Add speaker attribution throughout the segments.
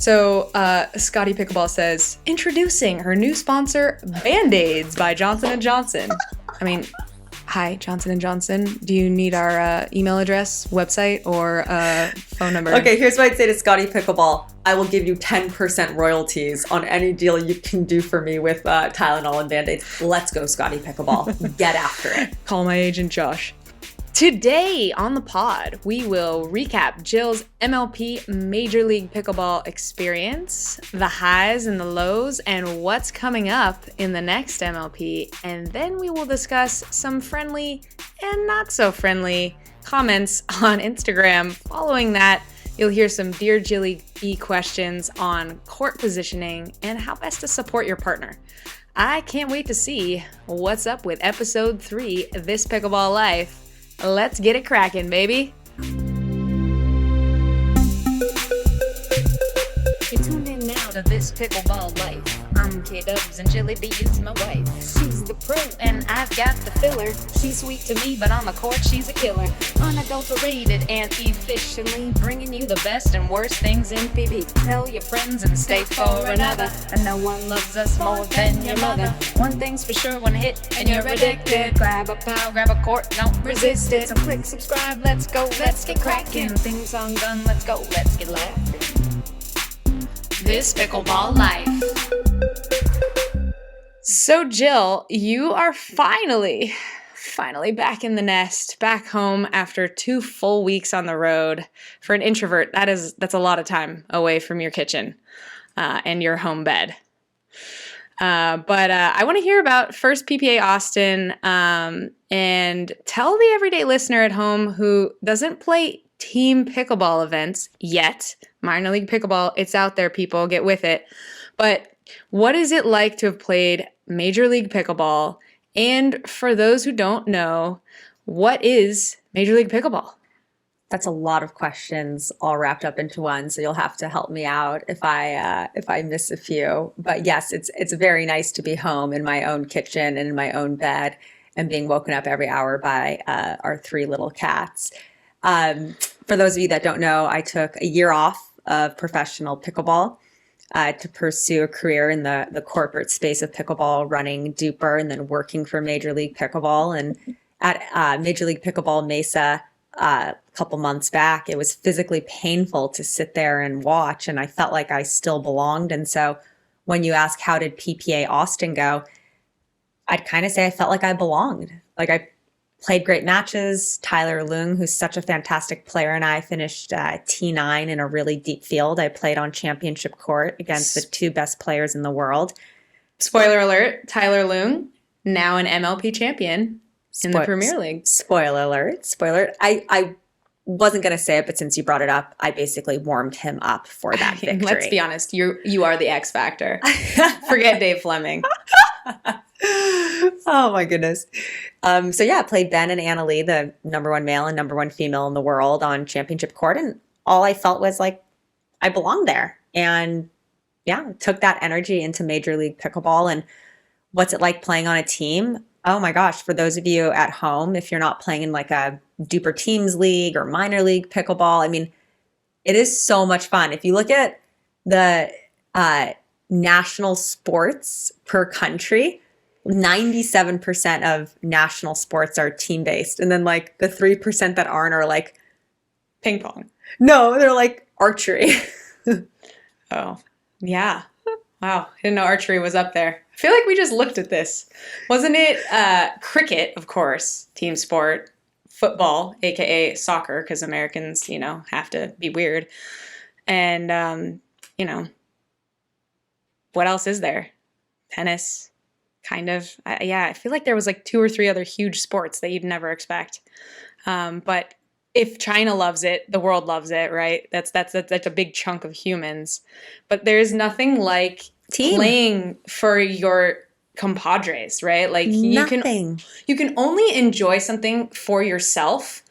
Speaker 1: So, Scotty Pickleball says, introducing her new sponsor, Band-Aids by Johnson & Johnson. I mean, hi, Johnson & Johnson. Do you need our email address, website, or phone number?
Speaker 2: Okay, here's what I'd say to Scotty Pickleball. I will give you 10% royalties on any deal you can do for me with Tylenol and Band-Aids. Let's go, Scotty Pickleball. Get after it.
Speaker 1: Call my agent, Josh. Today on the pod, we will recap Jill's MLP Major League Pickleball experience, the highs and the lows, and what's coming up in the next MLP. And then we will discuss some friendly and not so friendly comments on Instagram. Following that, you'll hear some Dear Jilly B questions on court positioning and how best to support your partner. I can't wait to see what's up with episode 3, This Pickleball Life. Let's get it cracking, baby.
Speaker 3: You're tuned in now to This Pickleball Life. I'm K-Dubs and Jilly B is my wife. She's the pro and I've got the filler. She's sweet to me, but on the court she's a killer. Unadulterated and efficiently bringing you the best and worst things in PB. Tell your friends and stay for another. And no one loves us more than your mother. One thing's for sure, one hit and you're addicted. Grab a pile, grab a court, don't resist it. So click subscribe, let's go, let's get cracking. Theme song done, let's go, let's get laughing. This Pickleball Life.
Speaker 1: So Jill, you are finally back in the nest, back home after 2 full weeks on the road. For an introvert, that's a lot of time away from your kitchen and your home bed. But I want to hear about first PPA Austin and tell the everyday listener at home who doesn't play team pickleball events yet, minor league pickleball, it's out there, people, get with it. But what is it like to have played Major League Pickleball? And for those who don't know, what is Major League Pickleball?
Speaker 2: That's a lot of questions all wrapped up into one, so you'll have to help me out if I miss a few. But yes, it's very nice to be home in my own kitchen and in my own bed and being woken up every hour by our 3 little cats. For those of you that don't know, I took a year off of professional pickleball to pursue a career in the corporate space of pickleball, running Duper and then working for Major League Pickleball. And at Major League Pickleball Mesa a couple months back, it was physically painful to sit there and watch, and I felt like I still belonged. And so when you ask how did PPA Austin go, I'd kind of say I felt like I belonged. Like I played great matches. Tyler Leung, who's such a fantastic player, and I finished T9 in a really deep field. I played on championship court against the 2 best players in the world.
Speaker 1: Spoiler alert, Tyler Leung, now an MLP champion in the Premier League.
Speaker 2: Spoiler alert. I wasn't going to say it, but since you brought it up, I basically warmed him up for that victory.
Speaker 1: Let's be honest, you are the X factor. Forget Dave Fleming.
Speaker 2: Oh my goodness. So yeah, I played Ben and Anna Lee, the #1 male and #1 female in the world, on championship court. And all I felt was like, I belonged there. And yeah, took that energy into Major League Pickleball. And what's it like playing on a team? Oh my gosh, for those of you at home, if you're not playing in like a Duper Teams League or minor league pickleball, I mean, it is so much fun. If you look at the national sports per country, 97% of national sports are team-based. And then like the 3% that aren't are like
Speaker 1: Ping pong.
Speaker 2: No, they're like archery.
Speaker 1: Oh, yeah. Wow. I didn't know archery was up there. I feel like we just looked at this. Wasn't it cricket, of course, team sport, football, aka soccer, because Americans, have to be weird. And, what else is there? Tennis, kind of. I feel like there was like 2 or 3 other huge sports that you'd never expect. But if China loves it, the world loves it, right? That's a big chunk of humans. But there's nothing like playing for your compadres, right? Like you can only enjoy something for yourself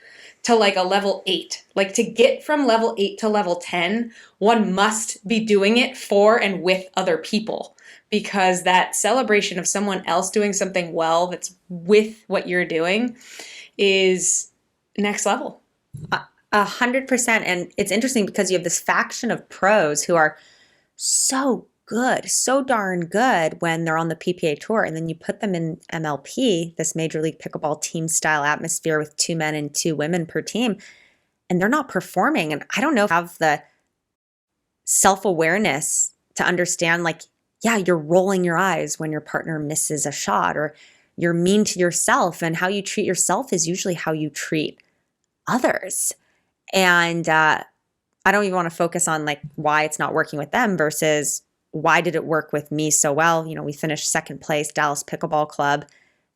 Speaker 1: to like a level 8. Like to get from level 8 to level 10, one must be doing it for and with other people, because that celebration of someone else doing something well that's with what you're doing is next level.
Speaker 2: 100%. And it's interesting because you have this faction of pros who are so good, so darn good when they're on the PPA tour. And then you put them in MLP, this Major League Pickleball team style atmosphere with 2 men and 2 women per team, and they're not performing. And I don't know if they have the self-awareness to understand, like, yeah, you're rolling your eyes when your partner misses a shot, or you're mean to yourself, and how you treat yourself is usually how you treat others. And I don't even want to focus on like why it's not working with them versus why did it work with me so well. You know, we finished second place, Dallas Pickleball Club,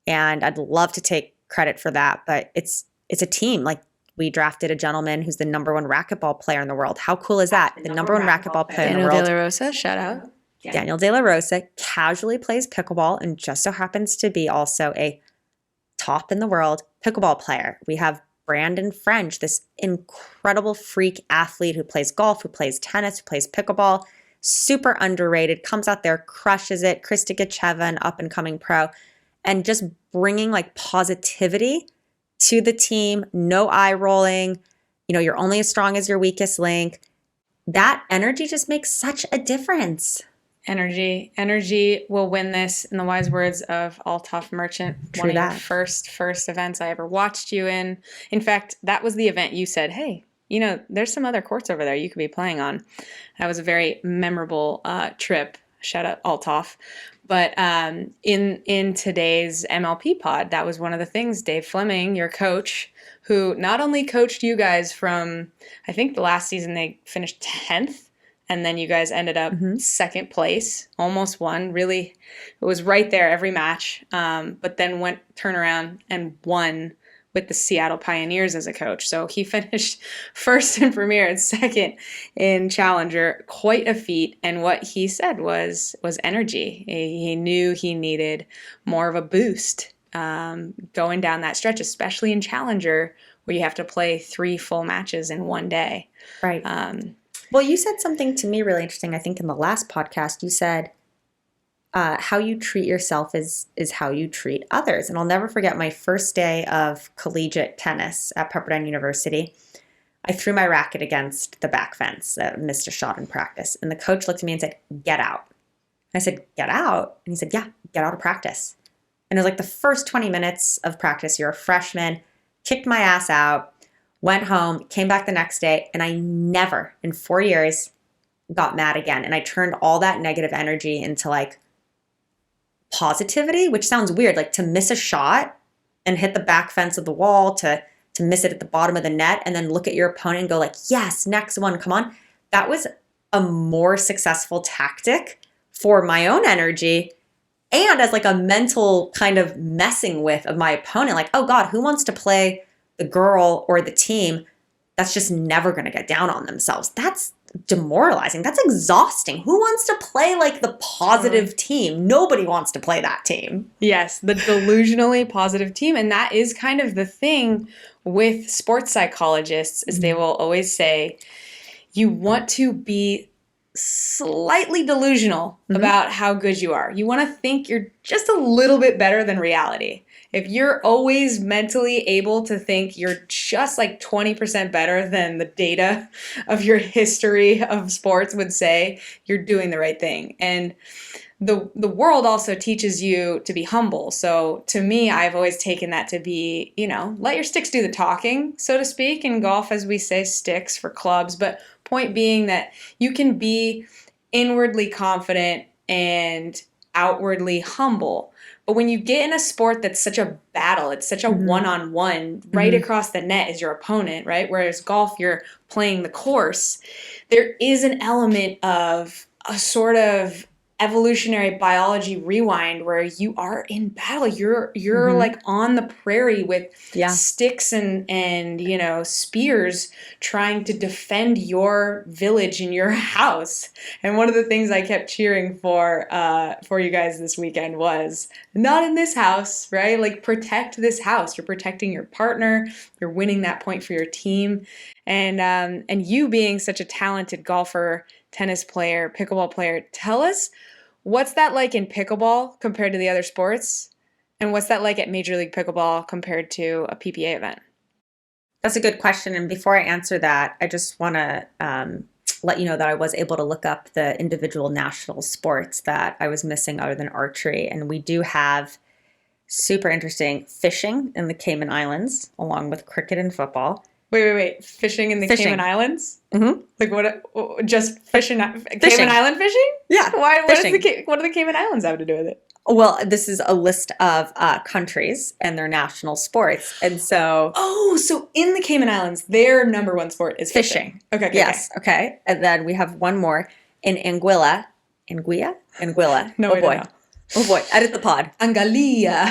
Speaker 2: and I'd love to take credit for that, but it's a team. Like, we drafted a gentleman who's the #1 racquetball player in the world. How cool is that? The #1 racquetball player in the
Speaker 1: Daniel
Speaker 2: world.
Speaker 1: De La Rosa, shout out.
Speaker 2: Daniel De La Rosa casually plays pickleball and just so happens to be also a top in the world pickleball player. We have Brandon French, this incredible freak athlete who plays golf, who plays tennis, who plays pickleball, super underrated, comes out there, crushes it. Krista Gacheva, an up-and-coming pro, and just bringing like positivity to the team, no eye rolling, you know, you're only as strong as your weakest link. That energy just makes such a difference.
Speaker 1: Energy will win this, in the wise words of Althoff Merchant.
Speaker 2: True
Speaker 1: One of
Speaker 2: that.
Speaker 1: your first events I ever watched you in. In fact, that was the event you said, hey, you know, there's some other courts over there you could be playing on. That was a very memorable trip. Shout out Althoff. But in today's MLP pod, that was one of the things. Dave Fleming, your coach, who not only coached you guys from, I think the last season they finished 10th, and then you guys ended up second place, almost won. Really, it was right there every match. But then turned around and won with the Seattle Pioneers as a coach. So he finished first in Premier and second in Challenger. Quite a feat. And what he said was energy. He knew he needed more of a boost going down that stretch, especially in Challenger, where you have to play 3 full matches in one day.
Speaker 2: Right. Well, you said something to me really interesting. I think in the last podcast, you said how you treat yourself is how you treat others. And I'll never forget my first day of collegiate tennis at Pepperdine University. I threw my racket against the back fence, missed a shot in practice. And the coach looked at me and said, get out. And I said, get out? And he said, yeah, get out of practice. And it was like the first 20 minutes of practice, you're a freshman, kicked my ass out, went home, came back the next day, and I never in 4 years got mad again. And I turned all that negative energy into like positivity, which sounds weird, like to miss a shot and hit the back fence of the wall, to miss it at the bottom of the net, and then look at your opponent and go like, yes, next one, come on. That was a more successful tactic for my own energy and as like a mental kind of messing with of my opponent. Like, oh God, who wants to play the girl or the team that's just never going to get down on themselves? That's demoralizing. That's exhausting. Who wants to play like the positive team? Nobody wants to play that team.
Speaker 1: Yes, the delusionally positive team. And that is kind of the thing with sports psychologists, is they will always say, you want to be slightly delusional about how good you are. You want to think you're just a little bit better than reality. If you're always mentally able to think you're just like 20% better than the data of your history of sports would say, you're doing the right thing. And the world also teaches you to be humble. So to me, I've always taken that to be, you know, let your sticks do the talking, so to speak. In golf, as we say, sticks for clubs. But point being that you can be inwardly confident and outwardly humble. But when you get in a sport that's such a battle, it's such a one-on-one, right across the net is your opponent, right? Whereas golf, you're playing the course. There is an element of a sort of evolutionary biology rewind where you are in battle. You're like on the prairie with sticks and you know, spears trying to defend your village and your house. And one of the things I kept cheering for you guys this weekend was, not in this house, right? Like, protect this house. You're protecting your partner. You're winning that point for your team. And you being such a talented golfer, tennis player, pickleball player, tell us, what's that like in pickleball compared to the other sports? And what's that like at Major League Pickleball compared to a PPA event?
Speaker 2: That's a good question. And before I answer that, I just want to let you know that I was able to look up the individual national sports that I was missing other than archery. And we do have super interesting fishing in the Cayman Islands, along with cricket and football.
Speaker 1: Wait. Fishing in the Cayman Islands?
Speaker 2: Mm-hmm.
Speaker 1: Like what? Just fishing? Cayman Island fishing?
Speaker 2: Yeah.
Speaker 1: Why?
Speaker 2: Fishing.
Speaker 1: What do the Cayman Islands have to do with it?
Speaker 2: Well, this is a list of countries and their national sports. And so...
Speaker 1: Oh, so in the Cayman Islands, their number one sport is fishing. Okay.
Speaker 2: Yes. Okay. And then we have one more in Anguilla. Anguilla.
Speaker 1: No
Speaker 2: oh
Speaker 1: way
Speaker 2: boy.
Speaker 1: to know.
Speaker 2: Oh boy. Edit the pod.
Speaker 1: Angalia.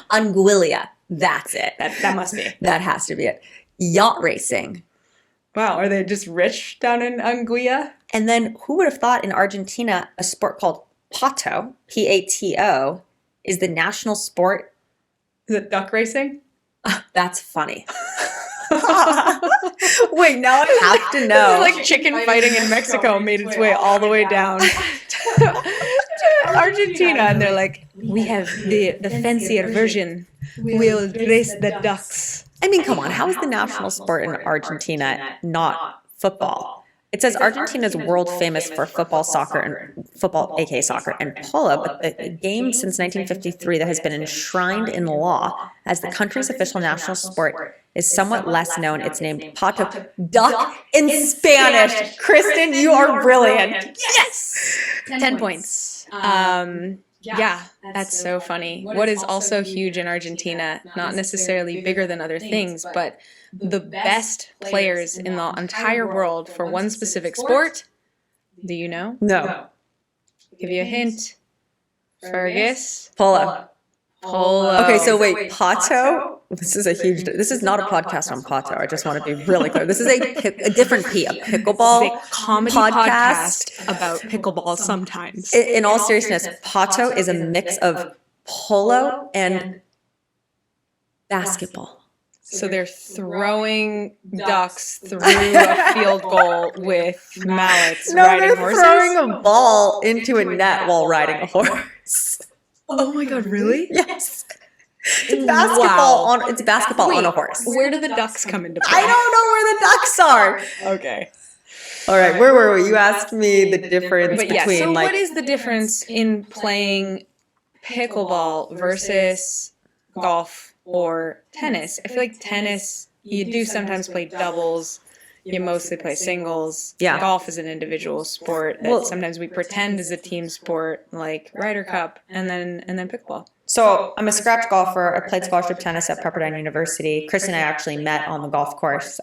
Speaker 2: Anguilla. That's it.
Speaker 1: That must be.
Speaker 2: That has to be it. Yacht racing.
Speaker 1: Wow. Are they just rich down in Anguilla?
Speaker 2: And then who would have thought in Argentina a sport called Pato, P-A-T-O, is the national sport?
Speaker 1: Is it duck racing?
Speaker 2: That's funny. Wait, now I have to know.
Speaker 1: This is like chicken fighting in Mexico made its way all the way down to Argentina. And they're like, we have the fancier version. We'll race the ducks.
Speaker 2: I mean, come on. How is the national sport in Argentina not football? It says Argentina is world famous for football, aka soccer, and polo, but the game since 1953 that has been enshrined in law as the country's official national sport is somewhat less known. It's named pato, duck in Spanish. Kristin, you are brilliant. Yes!
Speaker 1: 10 points. Yeah, that's so funny. What is also huge in Argentina, not necessarily bigger than other things, but the best players in the entire world for one specific sport. Do you know?
Speaker 2: No.
Speaker 1: Give you a hint. Fergus.
Speaker 2: Polo.
Speaker 1: Polo.
Speaker 2: Okay, so wait, pato? This is not a podcast on pato. I just want to be really clear. This is a different a pickleball
Speaker 1: a comedy podcast about pickleball sometimes.
Speaker 2: In all seriousness, pato is a mix of polo and basketball.
Speaker 1: So they're throwing ducks through a field goal with mallets riding horses?
Speaker 2: Throwing a ball into a net while riding a horse.
Speaker 1: Oh my god, really?
Speaker 2: Yes. It's basketball on a horse.
Speaker 1: Where do the ducks come into play?
Speaker 2: I don't know where the ducks are.
Speaker 1: Okay.
Speaker 2: All right, where were we? You asked me the difference
Speaker 1: But yeah,
Speaker 2: between
Speaker 1: so what is the difference in playing pickleball versus golf or tennis? I feel like tennis, you do sometimes play doubles. You mostly play singles.
Speaker 2: Yeah.
Speaker 1: Golf is an individual sport that sometimes we pretend is a team sport, like Ryder Cup, and then pickleball.
Speaker 2: So I'm a scratch golfer. I played scholarship tennis at Pepperdine University. Kristin and I actually met on the golf course.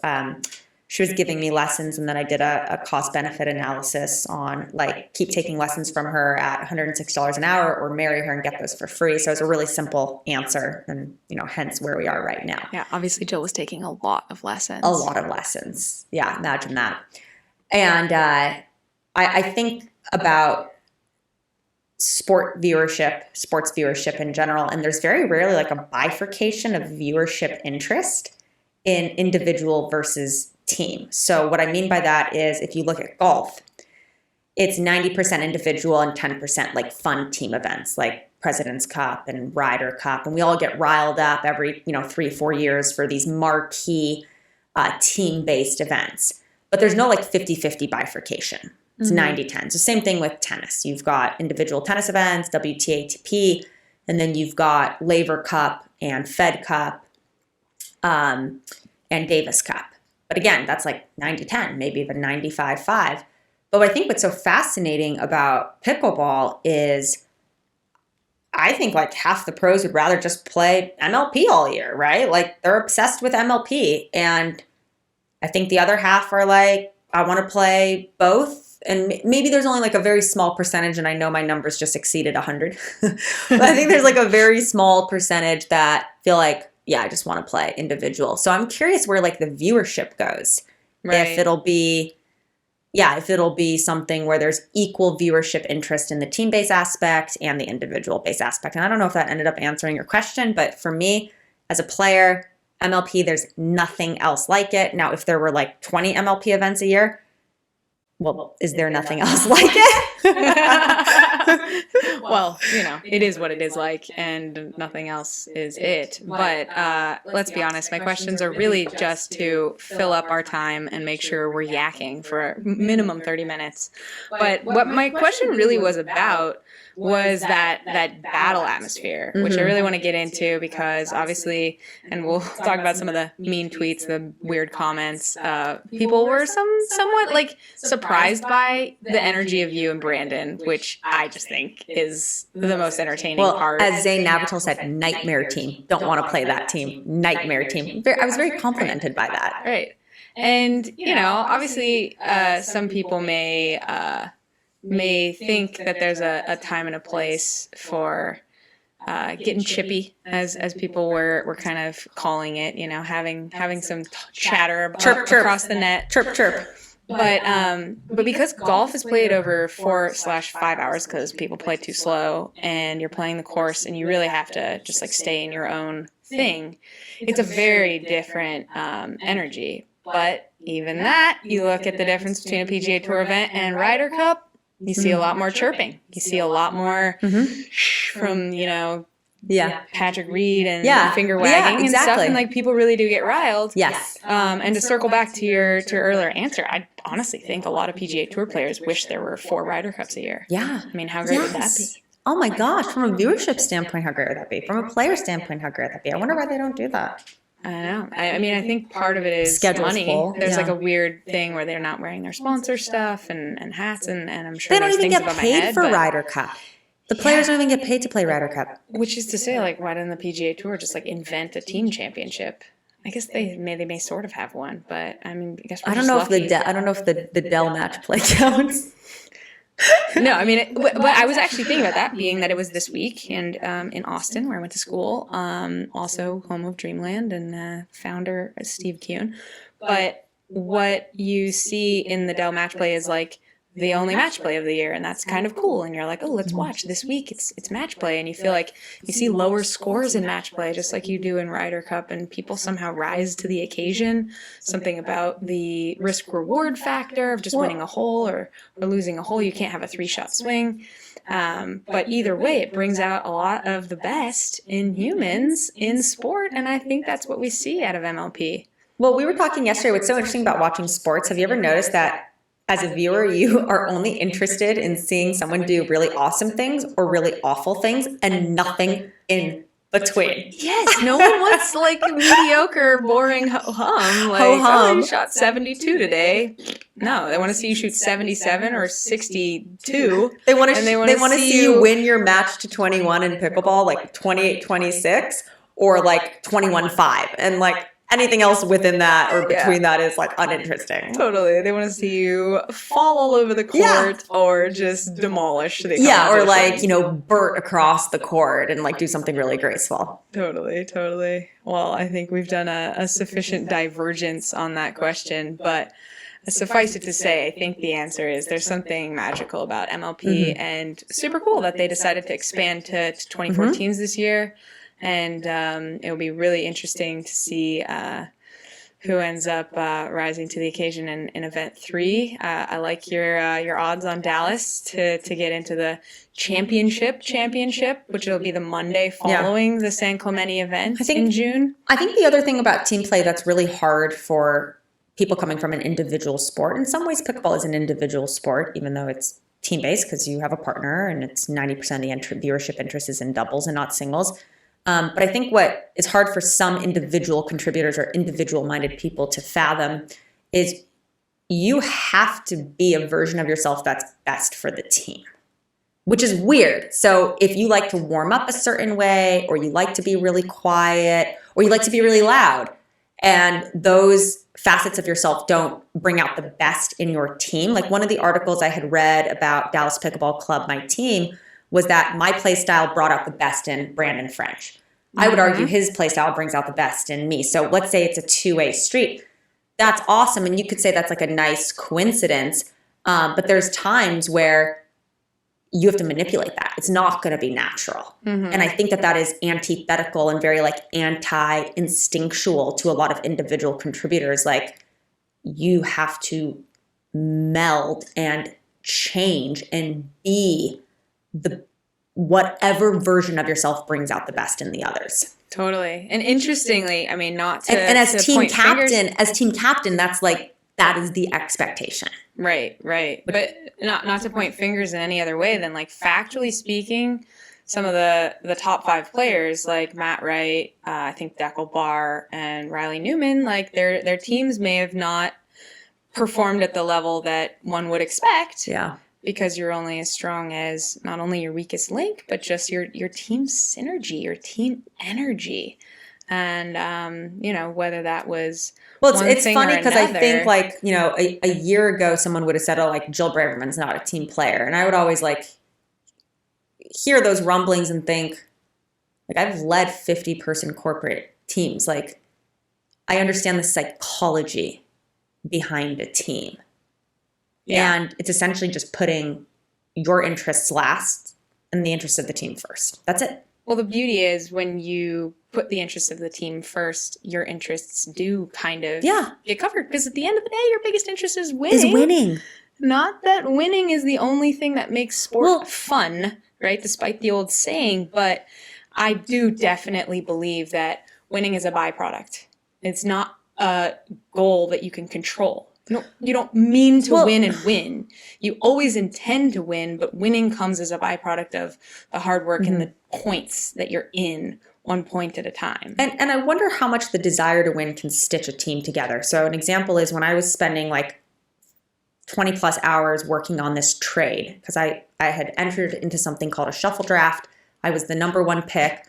Speaker 2: She was giving me lessons, and then I did a cost-benefit analysis on, like, keep taking lessons from her at $106 an hour or marry her and get those for free. So it was a really simple answer, and, hence where we are right now.
Speaker 1: Yeah, obviously Jill was taking a lot of lessons.
Speaker 2: A lot of lessons. Yeah, imagine that. And I think about sports viewership in general, and there's very rarely like a bifurcation of viewership interest in individual versus team. So what I mean by that is if you look at golf, it's 90% individual and 10% like fun team events like President's Cup and Ryder Cup. And we all get riled up every 3-4 years for these marquee team-based events. But there's no like 50-50 bifurcation. It's 90-10. So same thing with tennis. You've got individual tennis events, WTA, ATP, and then you've got Laver Cup and Fed Cup and Davis Cup. But again, that's like 90-10, maybe even 95-5. But what I think what's so fascinating about pickleball is I think like half the pros would rather just play MLP all year, right? Like they're obsessed with MLP. And I think the other half are like, I want to play both. And maybe there's only like a very small percentage, and I know my numbers just exceeded 100. But I think there's like a very small percentage that feel like, yeah, I just want to play individual. So I'm curious where like the viewership goes.
Speaker 1: Right.
Speaker 2: If it'll be something where there's equal viewership interest in the team-based aspect and the individual-based aspect. And I don't know if that ended up answering your question, but for me as a player, MLP, there's nothing else like it. Now, if there were like 20 MLP events a year, Well, is there nothing else like it?
Speaker 1: Well, it is what it is like, and nothing else is it. But let's be honest, my questions are really just to fill up our time and make sure we're yakking for minimum 30 minutes. But what my question really was about was that battle atmosphere, which I really want to get into because obviously, and we'll talk about some of the mean tweets, the weird comments, people were somewhat like surprised by the energy of you and Brandon, which I just think is the most entertaining part.
Speaker 2: As Zane Navratil said, nightmare team. Don't want to play that team. Nightmare team. I was very complimented by that.
Speaker 1: Right. And, obviously some people may think that there's a time and a place for getting chippy, as people were kind of calling it, having some chatter across the net.
Speaker 2: Chirp, chirp.
Speaker 1: But because golf is played over 4/5 hours because people play too slow and you're playing the course and you really have to just like stay in your own thing, it's a very different energy. But even that, you look at the difference between a PGA Tour event and Ryder Cup, you see a lot more chirping. You see a lot more from, Patrick Reed and finger wagging and stuff. And like people really do get riled.
Speaker 2: Yes.
Speaker 1: And to circle back to your earlier answer, I honestly think a lot of PGA Tour players wish there were 4 Ryder Cups a year.
Speaker 2: Yeah.
Speaker 1: I mean, how great would that be?
Speaker 2: Oh my gosh. From a viewership standpoint, how great would that be? From a player standpoint, how great would that be? I wonder why they don't do that.
Speaker 1: I don't know. I mean, I think part of it is
Speaker 2: Schedule's
Speaker 1: money.
Speaker 2: full.
Speaker 1: There's like a weird thing where they're not wearing their sponsor stuff and hats, and I'm sure
Speaker 2: They don't
Speaker 1: there's
Speaker 2: even
Speaker 1: things
Speaker 2: get
Speaker 1: above my
Speaker 2: paid
Speaker 1: head,
Speaker 2: for
Speaker 1: but-
Speaker 2: Ryder Cup. The players don't even get paid to play Ryder Cup.
Speaker 1: Which is to say, like, why didn't the PGA Tour just like invent a team championship? I guess they may sort of have one, but I mean, I guess we're
Speaker 2: I don't
Speaker 1: just
Speaker 2: know if
Speaker 1: lucky.
Speaker 2: I don't know if the Dell match play counts.
Speaker 1: No, I mean, but I was actually thinking about that, being that it was this week and in Austin, where I went to school, also home of Dreamland and founder Steve Kuhn. But what you see in the Dell match play is like the only match play of the year, and that's kind of cool. And you're like, oh, let's watch this week. It's match play, and you feel like you see lower scores in match play, just like you do in Ryder Cup, and people somehow rise to the occasion. Something about the risk reward factor of just winning a hole or losing a hole. You can't have a 3-shot swing. But either way, it brings out a lot of the best in humans in sport, and I think that's what we see out of MLP.
Speaker 2: Well, we were talking yesterday. What's so interesting about watching sports, have you ever noticed that as a viewer, you are only interested in seeing someone do really awesome things or really awful things and nothing in between?
Speaker 1: Yes, no one wants like mediocre, boring ho-hum. Like,
Speaker 2: Ho-hum.
Speaker 1: you shot 72 today. No, they want to see you shoot 77 or 62.
Speaker 2: They want to see you win your match to 21 in pickleball, like 28-26 or like 21-5. And like anything else within that or between that is like uninteresting.
Speaker 1: Totally. They want to see you fall all over the court or just demolish the
Speaker 2: or
Speaker 1: competition.
Speaker 2: like, Burt across the court and like do something really graceful.
Speaker 1: Totally. Well, I think we've done a sufficient divergence on that question, but suffice it to say, I think the answer is there's something magical about MLP and super cool that they decided to expand to 24 teams this year. And it'll be really interesting to see who ends up rising to the occasion in Event 3. I like your odds on Dallas to get into the championship, which will be the Monday following the San Clemente event in June.
Speaker 2: I think the other thing about team play that's really hard for people coming from an individual sport, in some ways pickleball is an individual sport, even though it's team-based because you have a partner and it's 90% of the viewership interest is in doubles and not singles. But I think what is hard for some individual contributors or individual-minded people to fathom is you have to be a version of yourself that's best for the team, which is weird. So if you like to warm up a certain way, or you like to be really quiet, or you like to be really loud, and those facets of yourself don't bring out the best in your team. Like one of the articles I had read about Dallas Pickleball Club, my team, was that my play style brought out the best in Brandon French. I would argue his play style brings out the best in me. So let's say it's a two-way street. That's awesome. And you could say that's like a nice coincidence. But there's times where you have to manipulate that. It's not going to be natural. And I think that is antithetical and very like anti-instinctual to a lot of individual contributors. Like you have to meld and change and be the whatever version of yourself brings out the best in the others.
Speaker 1: Totally. And interestingly, I mean, not to
Speaker 2: and as
Speaker 1: to
Speaker 2: team
Speaker 1: point fingers.
Speaker 2: captain, that's like, that is the expectation.
Speaker 1: Right. But not to point fingers in any other way than like factually speaking, some of the top 5 players like Matt Wright, I think Deckel Barr and Riley Newman, like their teams may have not performed at the level that one would expect.
Speaker 2: Yeah.
Speaker 1: Because you're only as strong as not only your weakest link, but just your team synergy, your team energy. And, whether that was
Speaker 2: it's funny because I think like, a year ago, someone would have said, oh, like Jill Braverman's not a team player. And I would always like hear those rumblings and think, like, I've led 50-person corporate teams. Like, I understand the psychology behind a team. Yeah. And it's essentially just putting your interests last and the interests of the team first. That's it.
Speaker 1: Well, the beauty is when you put the interests of the team first, your interests do kind of get covered. Because at the end of the day, your biggest interest is winning. Not that winning is the only thing that makes sport fun, right? Despite the old saying. But I do definitely believe that winning is a byproduct. It's not a goal that you can control. You don't mean to win and win. You always intend to win, but winning comes as a byproduct of the hard work and the points that you're in one point at a time.
Speaker 2: And I wonder how much the desire to win can stitch a team together. So an example is when I was spending like 20 plus hours working on this trade, because I had entered into something called a shuffle draft. I was the number 1 pick.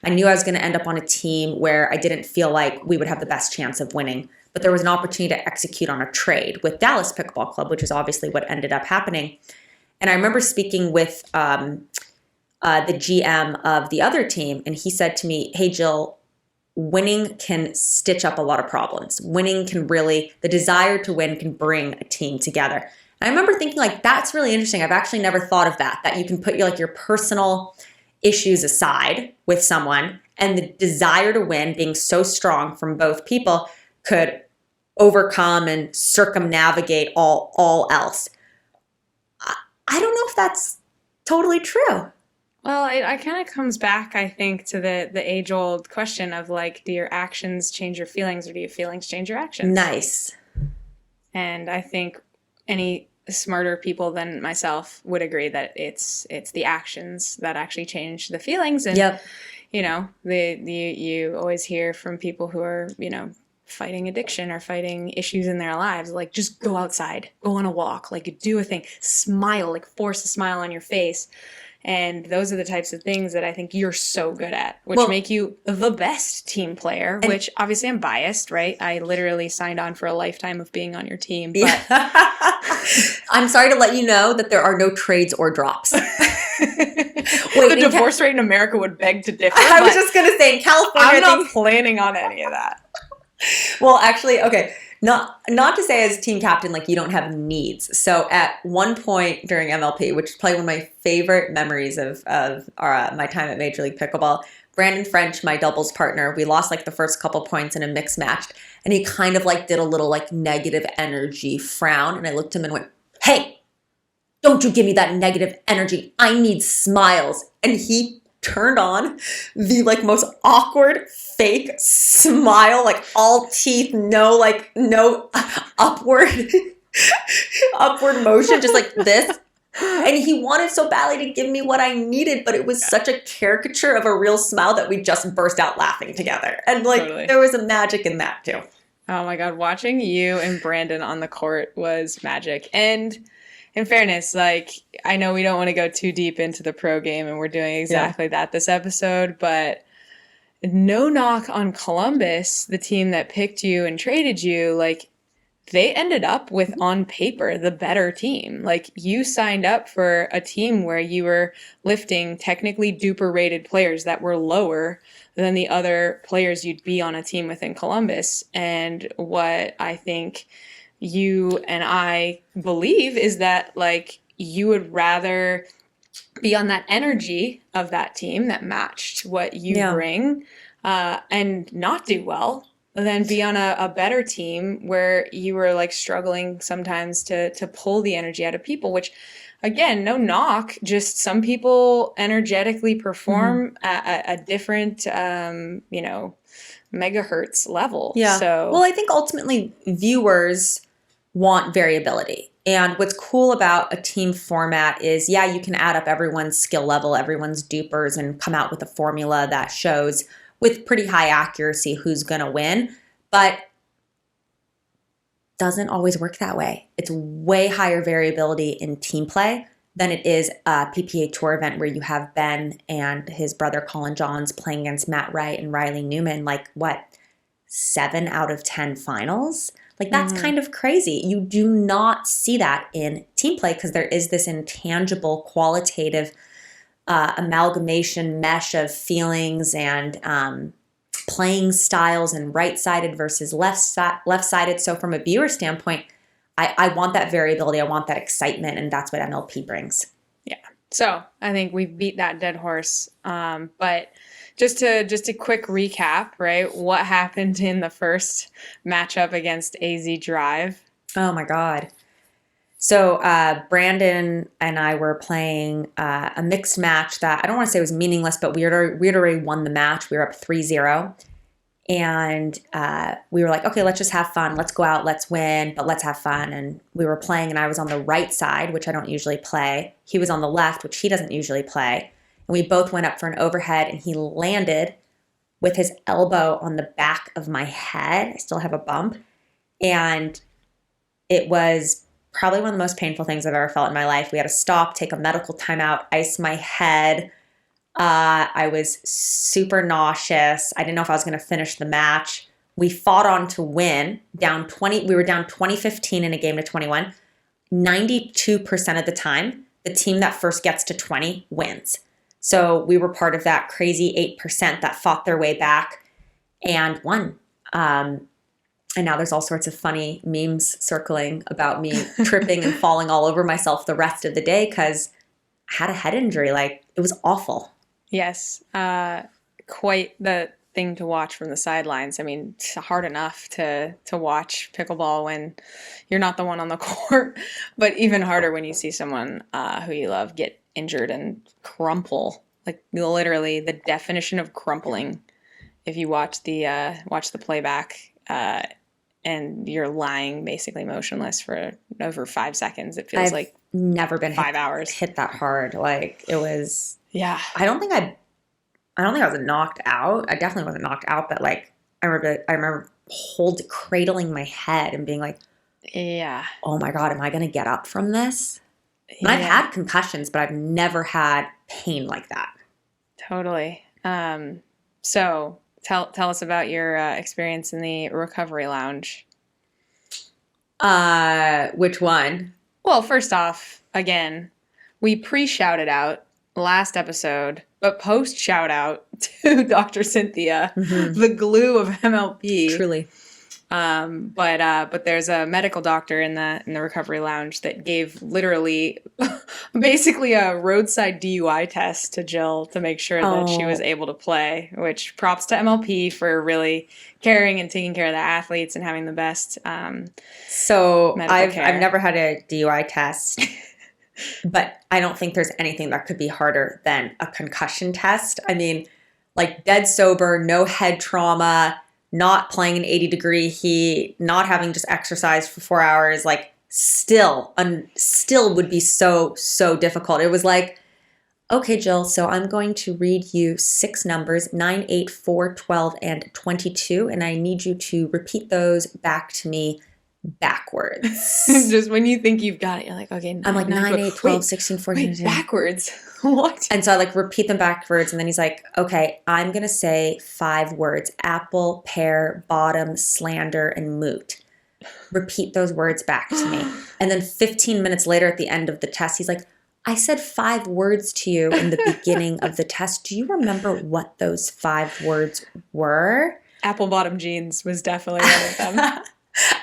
Speaker 2: I knew I was going to end up on a team where I didn't feel like we would have the best chance of winning. But there was an opportunity to execute on a trade with Dallas Pickleball Club, which is obviously what ended up happening. And I remember speaking with the GM of the other team, and he said to me, hey, Jill, winning can stitch up a lot of problems. Winning can really, the desire to win can bring a team together. And I remember thinking like, that's really interesting. I've actually never thought of that you can put your personal issues aside with someone, and the desire to win being so strong from both people could overcome and circumnavigate all else. I don't know if that's totally true.
Speaker 1: Well, it kind of comes back, I think, to the age-old question of like, do your actions change your feelings or do your feelings change your actions?
Speaker 2: Nice.
Speaker 1: And I think any smarter people than myself would agree that it's the actions that actually change the feelings. And, you always hear from people who are, fighting addiction or fighting issues in their lives, like just go outside, go on a walk, like do a thing, smile, like force a smile on your face. And those are the types of things that I think you're so good at, which make you the best team player, which obviously I'm biased, right? I literally signed on for a lifetime of being on your team. But
Speaker 2: I'm sorry to let you know that there are no trades or drops.
Speaker 1: The divorce rate in America would beg to differ.
Speaker 2: I was just going to say, in California,
Speaker 1: I'm not planning on any of that.
Speaker 2: Well, actually, okay, not to say as team captain, like you don't have needs. So at one point during MLP, which is probably one of my favorite memories of my time at Major League Pickleball, Brandon French, my doubles partner, we lost like the first couple points in a mixed match. And he kind of like did a little like negative energy frown. And I looked at him and went, hey, don't you give me that negative energy. I need smiles. And he turned on the like most awkward fake smile, like all teeth, no upward motion, just like this. And he wanted so badly to give me what I needed, but it was such a caricature of a real smile that we just burst out laughing together. And there was a magic in that too.
Speaker 1: Oh my God, watching you and Brandon on the court was magic. And in fairness, like, I know we don't want to go too deep into the pro game, and we're doing exactly that this episode, but no knock on Columbus, the team that picked you and traded you, like, they ended up with, on paper, the better team. Like, you signed up for a team where you were lifting technically duper rated players that were lower than the other players you'd be on a team with in Columbus. And what I think you and I believe is that, like, you would rather be on that energy of that team that matched what you bring and not do well than be on a better team where you were like struggling sometimes to pull the energy out of people, which again, no knock, just some people energetically perform at a different, megahertz level.
Speaker 2: Yeah.
Speaker 1: So,
Speaker 2: Well, I think ultimately viewers want variability. And what's cool about a team format is, yeah, you can add up everyone's skill level, everyone's dupers, and come out with a formula that shows with pretty high accuracy who's going to win. But doesn't always work that way. It's way higher variability in team play than it is a PPA Tour event where you have Ben and his brother Colin Johns playing against Matt Wright and Riley Newman, like what, 7 out of 10 finals? Like that's kind of crazy. You do not see that in team play because there is this intangible qualitative amalgamation mesh of feelings and playing styles and right-sided versus left-sided. So from a viewer standpoint, I want that variability. I want that excitement, and that's what MLP brings.
Speaker 1: yeah. So I think we've beat that dead horse. But just a quick recap, right? What happened in the first matchup against AZ Drive?
Speaker 2: Oh my God. So Brandon and I were playing a mixed match that I don't want to say was meaningless, but we had already won the match. We were up 3-0. And we were like, okay, let's just have fun. Let's go out, let's win, but let's have fun. And we were playing, and I was on the right side, which I don't usually play. He was on the left, which he doesn't usually play. And we both went up for an overhead, and he landed with his elbow on the back of my head. I still have a bump. And it was probably one of the most painful things I've ever felt in my life. We had to stop, take a medical timeout, ice my head. I was super nauseous. I didn't know if I was going to finish the match. We fought on to win. We were down 20-15 in a game to 21. 92% of the time, the team that first gets to 20 wins. So we were part of that crazy 8% that fought their way back and won. And now there's all sorts of funny memes circling about me tripping and falling all over myself the rest of the day because I had a head injury. Like, it was awful.
Speaker 1: Yes. Quite the thing to watch from the sidelines. I mean, it's hard enough to watch pickleball when you're not the one on the court, but even harder when you see someone who you love get injured and crumple. Like, literally the definition of crumpling. If you watch the playback and you're lying basically motionless for over 5 seconds, it feels like
Speaker 2: never been
Speaker 1: 5 hours.
Speaker 2: Hit that hard. Like, it was.
Speaker 1: Yeah.
Speaker 2: I don't think I was knocked out. I definitely wasn't knocked out, but like I remember cradling my head and being like,
Speaker 1: yeah,
Speaker 2: oh my God, am I going to get up from this? And I've had concussions, but I've never had pain like that.
Speaker 1: Totally. So tell us about your experience in the recovery lounge.
Speaker 2: Which one?
Speaker 1: Well, first off, again, we pre-shouted out last episode, but post shout out to Dr. Cynthia, the glue of MLP.
Speaker 2: Truly.
Speaker 1: But there's a medical doctor in the recovery lounge that gave literally basically a roadside DUI test to Jill to make sure that she was able to play, which props to MLP for really caring and taking care of the athletes and having the best
Speaker 2: So
Speaker 1: medical care.
Speaker 2: I've never had a DUI test. But I don't think there's anything that could be harder than a concussion test. I mean, like dead sober, no head trauma, not playing in 80-degree heat, not having just exercised for 4 hours, like still would be so difficult. It was like, okay, Jill, so I'm going to read you 6 numbers, 9, 8, 4, 12, and 22, and I need you to repeat those back to me backwards.
Speaker 1: Just when you think you've got it, you're like, okay,
Speaker 2: I'm like 9, 8, 12, 16, 14, 15.
Speaker 1: Backwards. What?
Speaker 2: And so I like repeat them backwards, and then he's like, okay, I'm going to say 5 words: apple, pear, bottom, slander, and moot. Repeat those words back to me. And then 15 minutes later at the end of the test, he's like, I said 5 words to you in the beginning of the test. Do you remember what those 5 words were?
Speaker 1: Apple bottom jeans was definitely one of them.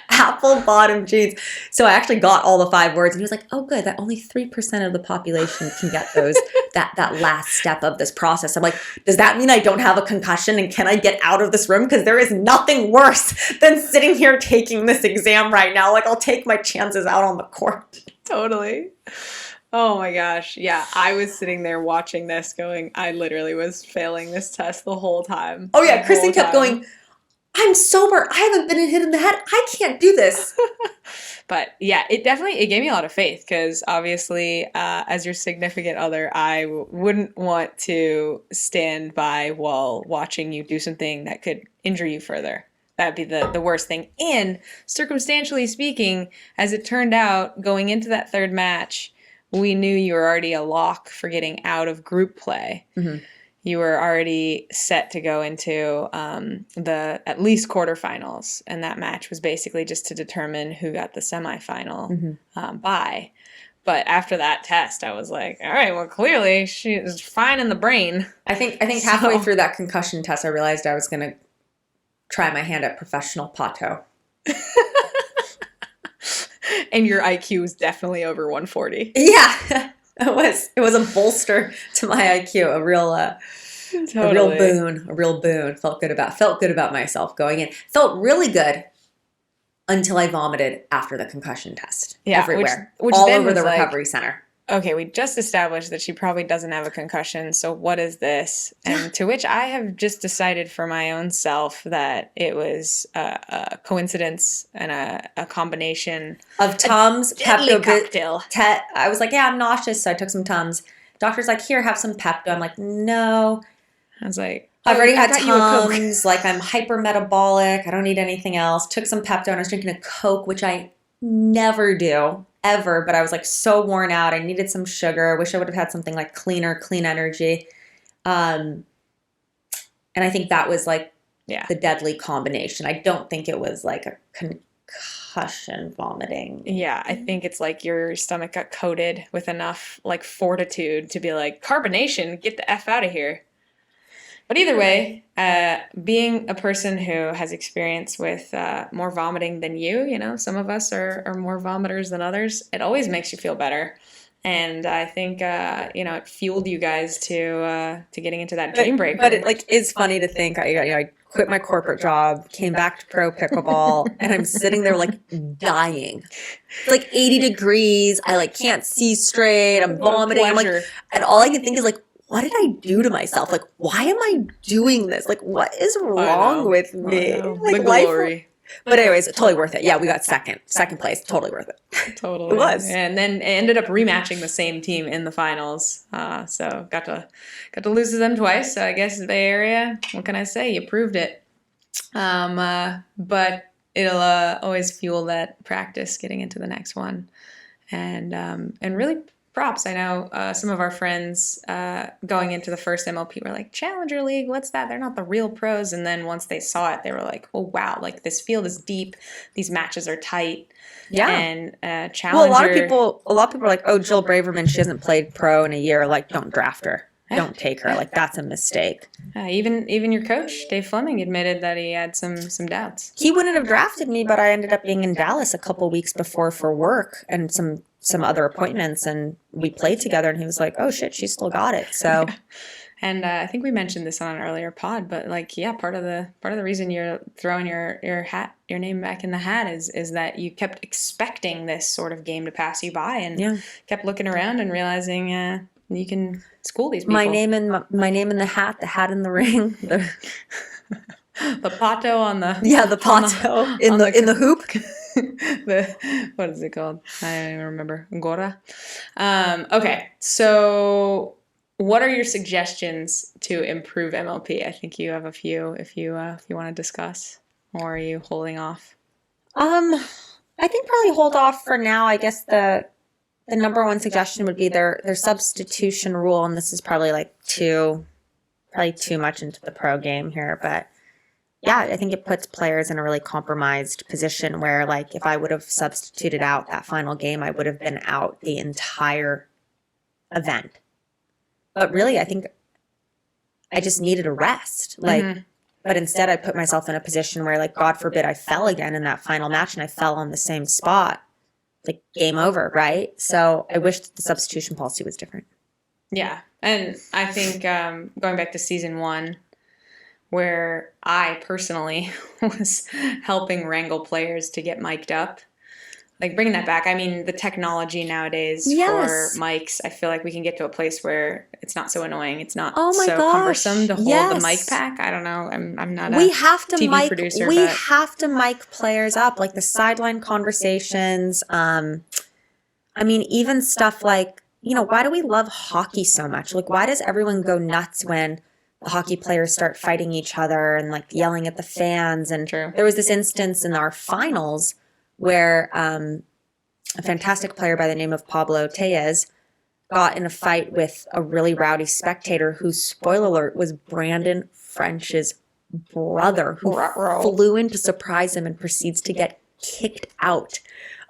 Speaker 2: Apple bottom jeans. So I actually got all the 5 words, and he was like, oh, good, that only 3% of the population can get those that last step of this process. I'm like, does that mean I don't have a concussion and can I get out of this room? Because there is nothing worse than sitting here taking this exam right now. Like, I'll take my chances out on the court.
Speaker 1: Totally. Oh my gosh. Yeah, I was sitting there watching this going, I literally was failing this test the whole time.
Speaker 2: Oh yeah, Kristin kept going, I'm sober. I haven't been hit in the head. I can't do this.
Speaker 1: But yeah, it gave me a lot of faith because obviously as your significant other, I wouldn't want to stand by while watching you do something that could injure you further. That'd be the worst thing. And circumstantially speaking, as it turned out, going into that third match, we knew you were already a lock for getting out of group play. Mm-hmm. You were already set to go into the at least quarterfinals, and that match was basically just to determine who got the semifinal bye. But after that test, I was like, all right, well, clearly she is fine in the brain.
Speaker 2: I think halfway through that concussion test, I realized I was going to try my hand at professional pato.
Speaker 1: And your IQ was definitely over 140.
Speaker 2: Yeah, it was a bolster to my IQ, a real boon. Felt good about myself going in. Felt really good until I vomited after the concussion test.
Speaker 1: Yeah,
Speaker 2: everywhere,
Speaker 1: which
Speaker 2: all
Speaker 1: then
Speaker 2: over the
Speaker 1: was like,
Speaker 2: recovery center.
Speaker 1: Okay, we just established that she probably doesn't have a concussion, so what is this? And to which I have just decided for my own self that it was a coincidence and a combination
Speaker 2: of Tums,
Speaker 1: Pepto cocktail.
Speaker 2: I was like, yeah, I'm nauseous, so I took some Tums. Doctor's like, here, have some Pepto. I'm like, no.
Speaker 1: I was like,
Speaker 2: I've already had Tums. Like, I'm hypermetabolic. I don't need anything else. Took some Pepto, and I was drinking a Coke, which I never do. Ever, but I was like so worn out. I needed some sugar. I wish I would have had something like clean energy. And I think that was like the deadly combination. I don't think it was like a concussion vomiting.
Speaker 1: Yeah, I think it's like your stomach got coated with enough like fortitude to be like, carbonation, get the F out of here. But either way, being a person who has experience with more vomiting than you know, some of us are more vomiters than others. It always makes you feel better. And I think, it fueled you guys to getting into that dream breaker.
Speaker 2: But it is funny to think, I quit my corporate job, came back to pro pickleball, and I'm sitting there like dying. It's like 80 degrees. I like can't see straight. I'm vomiting. I'm like, and all I can think is like, what did I do to myself? Like, why am I doing this? Like, what is wrong with me? Like,
Speaker 1: the glory.
Speaker 2: But anyways, totally worth it. Yeah, we got second place. Totally worth it.
Speaker 1: Totally.
Speaker 2: It was.
Speaker 1: And then it ended up rematching the same team in the finals. So got to lose to them twice. So I guess Bay Area, what can I say? You proved it. But it'll always fuel that practice getting into the next one. And really props. I know some of our friends going into the first MLP were like, Challenger League, what's that? They're not the real pros. And then once they saw it, they were like, oh, wow, like this field is deep. These matches are tight.
Speaker 2: Yeah.
Speaker 1: And Challenger.
Speaker 2: Well, a lot of people are like, oh, Jill Braverman, she hasn't played pro in a year. Like, don't draft her. Don't take her. Like, that's a mistake.
Speaker 1: Even your coach, Dave Fleming, admitted that he had some doubts.
Speaker 2: He wouldn't have drafted me, but I ended up being in Dallas a couple weeks before for work and some other appointments, and we played together, and he was like, oh shit, she still got it. So
Speaker 1: and I think we mentioned this on an earlier pod, but like, yeah, part of the reason you're throwing your name back in the hat is that you kept expecting this sort of game to pass you by, and kept looking around and realizing you can school these people.
Speaker 2: My name in the hat in the ring, the
Speaker 1: pato on the
Speaker 2: the pato in the hoop.
Speaker 1: What is it called? I don't even remember. Gora. Okay, so what are your suggestions to improve MLP? I think you have a few. If you want to discuss, or are you holding off?
Speaker 2: I think probably hold off for now. I guess the number one suggestion would be their substitution rule, and this is probably too much into the pro game here, but. Yeah, I think it puts players in a really compromised position where, like, if I would have substituted out that final game, I would have been out the entire event. But really, I think I just needed a rest. Like, but instead I put myself in a position where, like, God forbid I fell again in that final match and I fell on the same spot. Like, game over, right? So I wish the substitution policy was different.
Speaker 1: Yeah. And I think going back to season 1, where I personally was helping wrangle players to get mic'd up, like bringing that back. I mean, the technology nowadays for mics, I feel like we can get to a place where it's not so annoying. It's not so cumbersome to hold the mic pack. I don't know. I'm not a TV producer.
Speaker 2: We have to mic players up, like the sideline conversations. I mean, even stuff like, why do we love hockey so much? Like, why does everyone go nuts when the hockey players start fighting each other and like yelling at the fans? And there was this instance in our finals where a fantastic player by the name of Pablo Tellez got in a fight with a really rowdy spectator who, spoiler alert, was Brandon French's brother, who flew in to surprise him and proceeds to get kicked out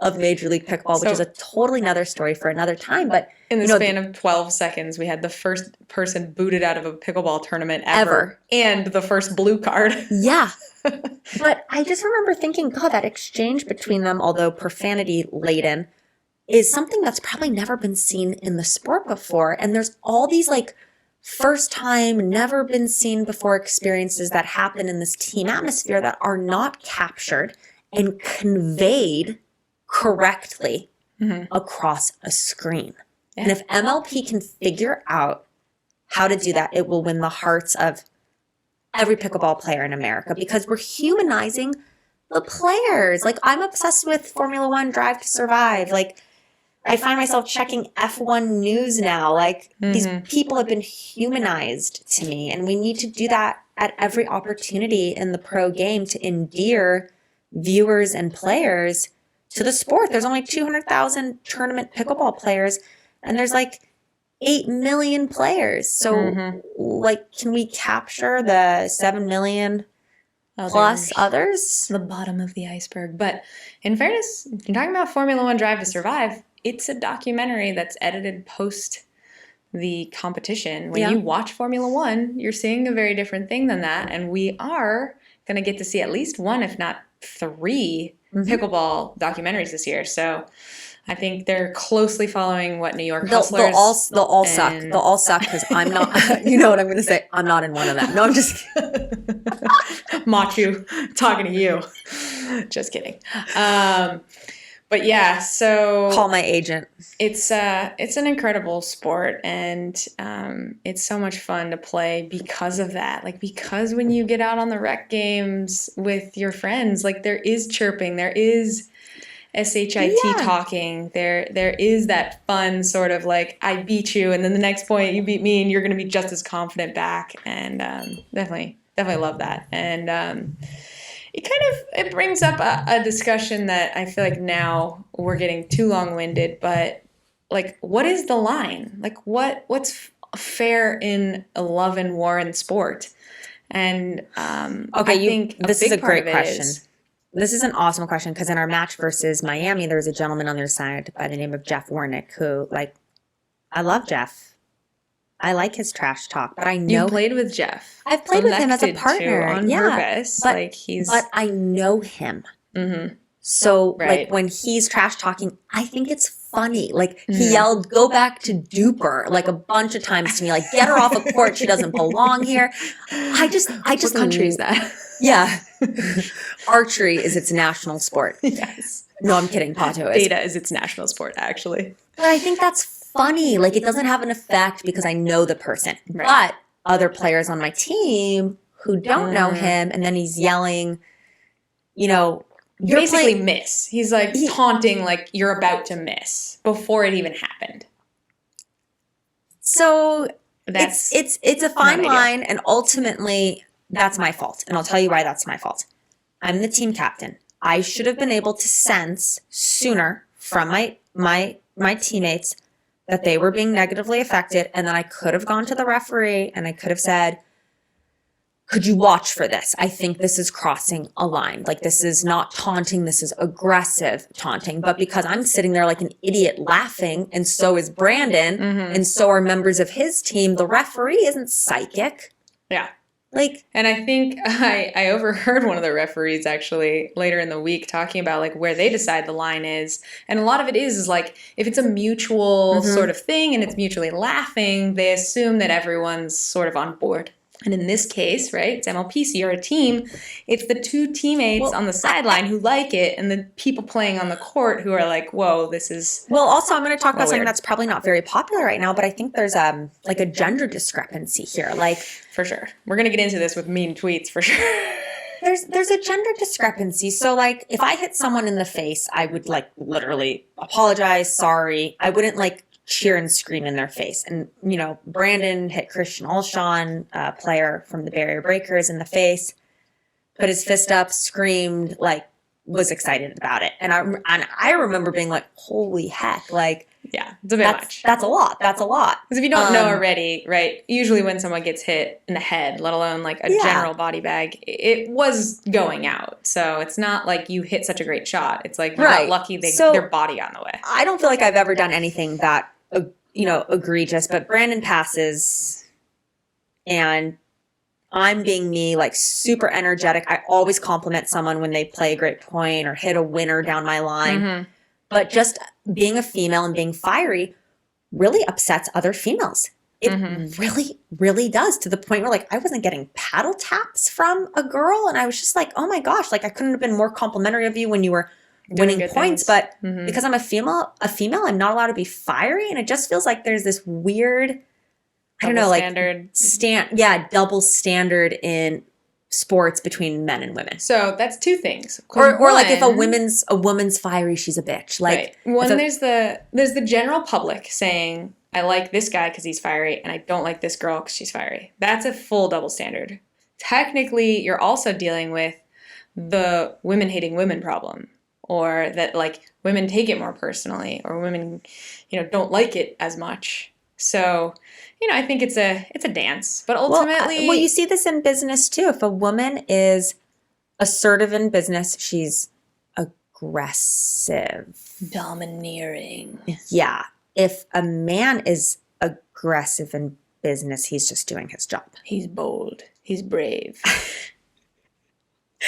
Speaker 2: of Major League Pickleball, which is a totally another story for another time. But
Speaker 1: in the span of 12 seconds, we had the first person booted out of a pickleball tournament ever. And the first blue card.
Speaker 2: Yeah. But I just remember thinking, God, that exchange between them, although profanity laden, is something that's probably never been seen in the sport before. And there's all these like first time, never been seen before experiences that happen in this team atmosphere that are not captured and conveyed correctly across a screen. Yeah. And if MLP can figure out how to do that, it will win the hearts of every pickleball player in America, because we're humanizing the players. Like, I'm obsessed with Formula One Drive to Survive. Like, I find myself checking F1 news now. Like, these people have been humanized to me, and we need to do that at every opportunity in the pro game to endear viewers and players to the sport. There's only 200,000 tournament pickleball players, and there's like 8 million players. So like, can we capture the 7 million plus others?
Speaker 1: The bottom of the iceberg. But in fairness, if you're talking about Formula One Drive to Survive, it's a documentary that's edited post the competition. When you watch Formula One, you're seeing a very different thing than that. And we are going to get to see at least one, if not 3 pickleball documentaries this year. So I think they're closely following what New York Hustlers.
Speaker 2: They'll all suck. They'll all suck because I'm not. You know what I'm going to say? I'm not in one of them. No, I'm just kidding.
Speaker 1: Machu talking to you. Just kidding. But yeah, so
Speaker 2: call my agent.
Speaker 1: It's an incredible sport, and it's so much fun to play because of that. Like, because when you get out on the rec games with your friends, like, there is chirping, there is SHIT talking, there is that fun sort of like, I beat you, and then the next point you beat me, and you're going to be just as confident back. And definitely love that. And it brings up a discussion that I feel like now we're getting too long-winded, but like, what is the line? Like, what's fair in love and war in sport? And I think
Speaker 2: this is a great question. This is an awesome question, because in our match versus Miami, there was a gentleman on their side by the name of Jeff Warnick who, like, I love Jeff. I like his trash talk, but I know
Speaker 1: you played with Jeff.
Speaker 2: I've played with him as a partner
Speaker 1: on purpose.
Speaker 2: But I know him. So like, when he's trash talking, I think it's funny. Like, he yelled, "Go back to Duper," like a bunch of times to me. Like, get her off a court. She doesn't belong here. I just
Speaker 1: what country is that?
Speaker 2: Yeah. Archery is its national sport.
Speaker 1: Yes.
Speaker 2: No, I'm kidding. Pato is.
Speaker 1: Beta is its national sport, actually.
Speaker 2: But I think that's funny. Like, it doesn't have an effect because I know the person. Right. But other players on my team who don't know him, and then he's yelling, you're
Speaker 1: basically miss. He's like taunting, like you're about to miss before it even happened.
Speaker 2: So it's a fine line, and ultimately that's my fault. And I'll tell you why that's my fault. I'm the team captain. I should have been able to sense sooner from my teammates that they were being negatively affected, and then I could have gone to the referee and I could have said, could you watch for this? I think this is crossing a line. Like, this is not taunting, this is aggressive taunting. But because I'm sitting there like an idiot laughing, and so is Brandon, and so are members of his team, the referee isn't psychic.
Speaker 1: Yeah.
Speaker 2: Like,
Speaker 1: And I think I overheard one of the referees actually later in the week talking about like where they decide the line is. And a lot of it is like if it's a mutual sort of thing and it's mutually laughing, they assume that everyone's sort of on board. And in this case, right, it's MLP, so you're a team. It's the two teammates on the sideline who like it and the people playing on the court who are like, whoa, this is...
Speaker 2: well, also, I'm going to talk about something
Speaker 1: weird.
Speaker 2: that's probably not very popular right now, but I think there's like a gender discrepancy here. Like,
Speaker 1: For sure. We're going to get into this with mean tweets for sure.
Speaker 2: there's a gender discrepancy. So, like, if I hit someone in the face, I would, like, literally apologize, sorry. I wouldn't, like, cheer and scream in their face. And, you know, Brandon hit Christian Olshan, a player from the Barrier Breakers, in the face, put his fist up, screamed, like, was excited about it. And I remember being like, holy heck, like,
Speaker 1: Yeah, it's a bit much.
Speaker 2: that's a lot. That's a lot.
Speaker 1: Because if you don't know already, right, usually when someone gets hit in the head, let alone like a general body bag, it was going out. So it's not like you hit such a great shot. It's like you got lucky their body got in the way.
Speaker 2: I don't feel like I've ever done anything that, you know, egregious, but Brandon passes and I'm being me, like super energetic. I always compliment someone when they play a great point or hit a winner down my line. But just being a female and being fiery really upsets other females. It really, really does, to the point where like I wasn't getting paddle taps from a girl. And I was just like, oh my gosh, like I couldn't have been more complimentary of you when you were winning points. But because I'm a female, I'm not allowed to be fiery. And it just feels like there's this weird, I don't know, like double standard in sports between men and women.
Speaker 1: So that's two things.
Speaker 2: Or like if a woman's fiery, she's a bitch. Like
Speaker 1: one, there's the general public saying, I like this guy because he's fiery and I don't like this girl because she's fiery. That's a full double standard. Technically, you're also dealing with the women hating women problem, or that like women take it more personally, or women, you know, don't like it as much. So, you know, I think it's a dance, but ultimately,
Speaker 2: well, you see this in business too. If a woman is assertive in business, she's aggressive,
Speaker 1: domineering.
Speaker 2: Yeah. If a man is aggressive in business, he's just doing his job.
Speaker 1: He's bold. He's brave.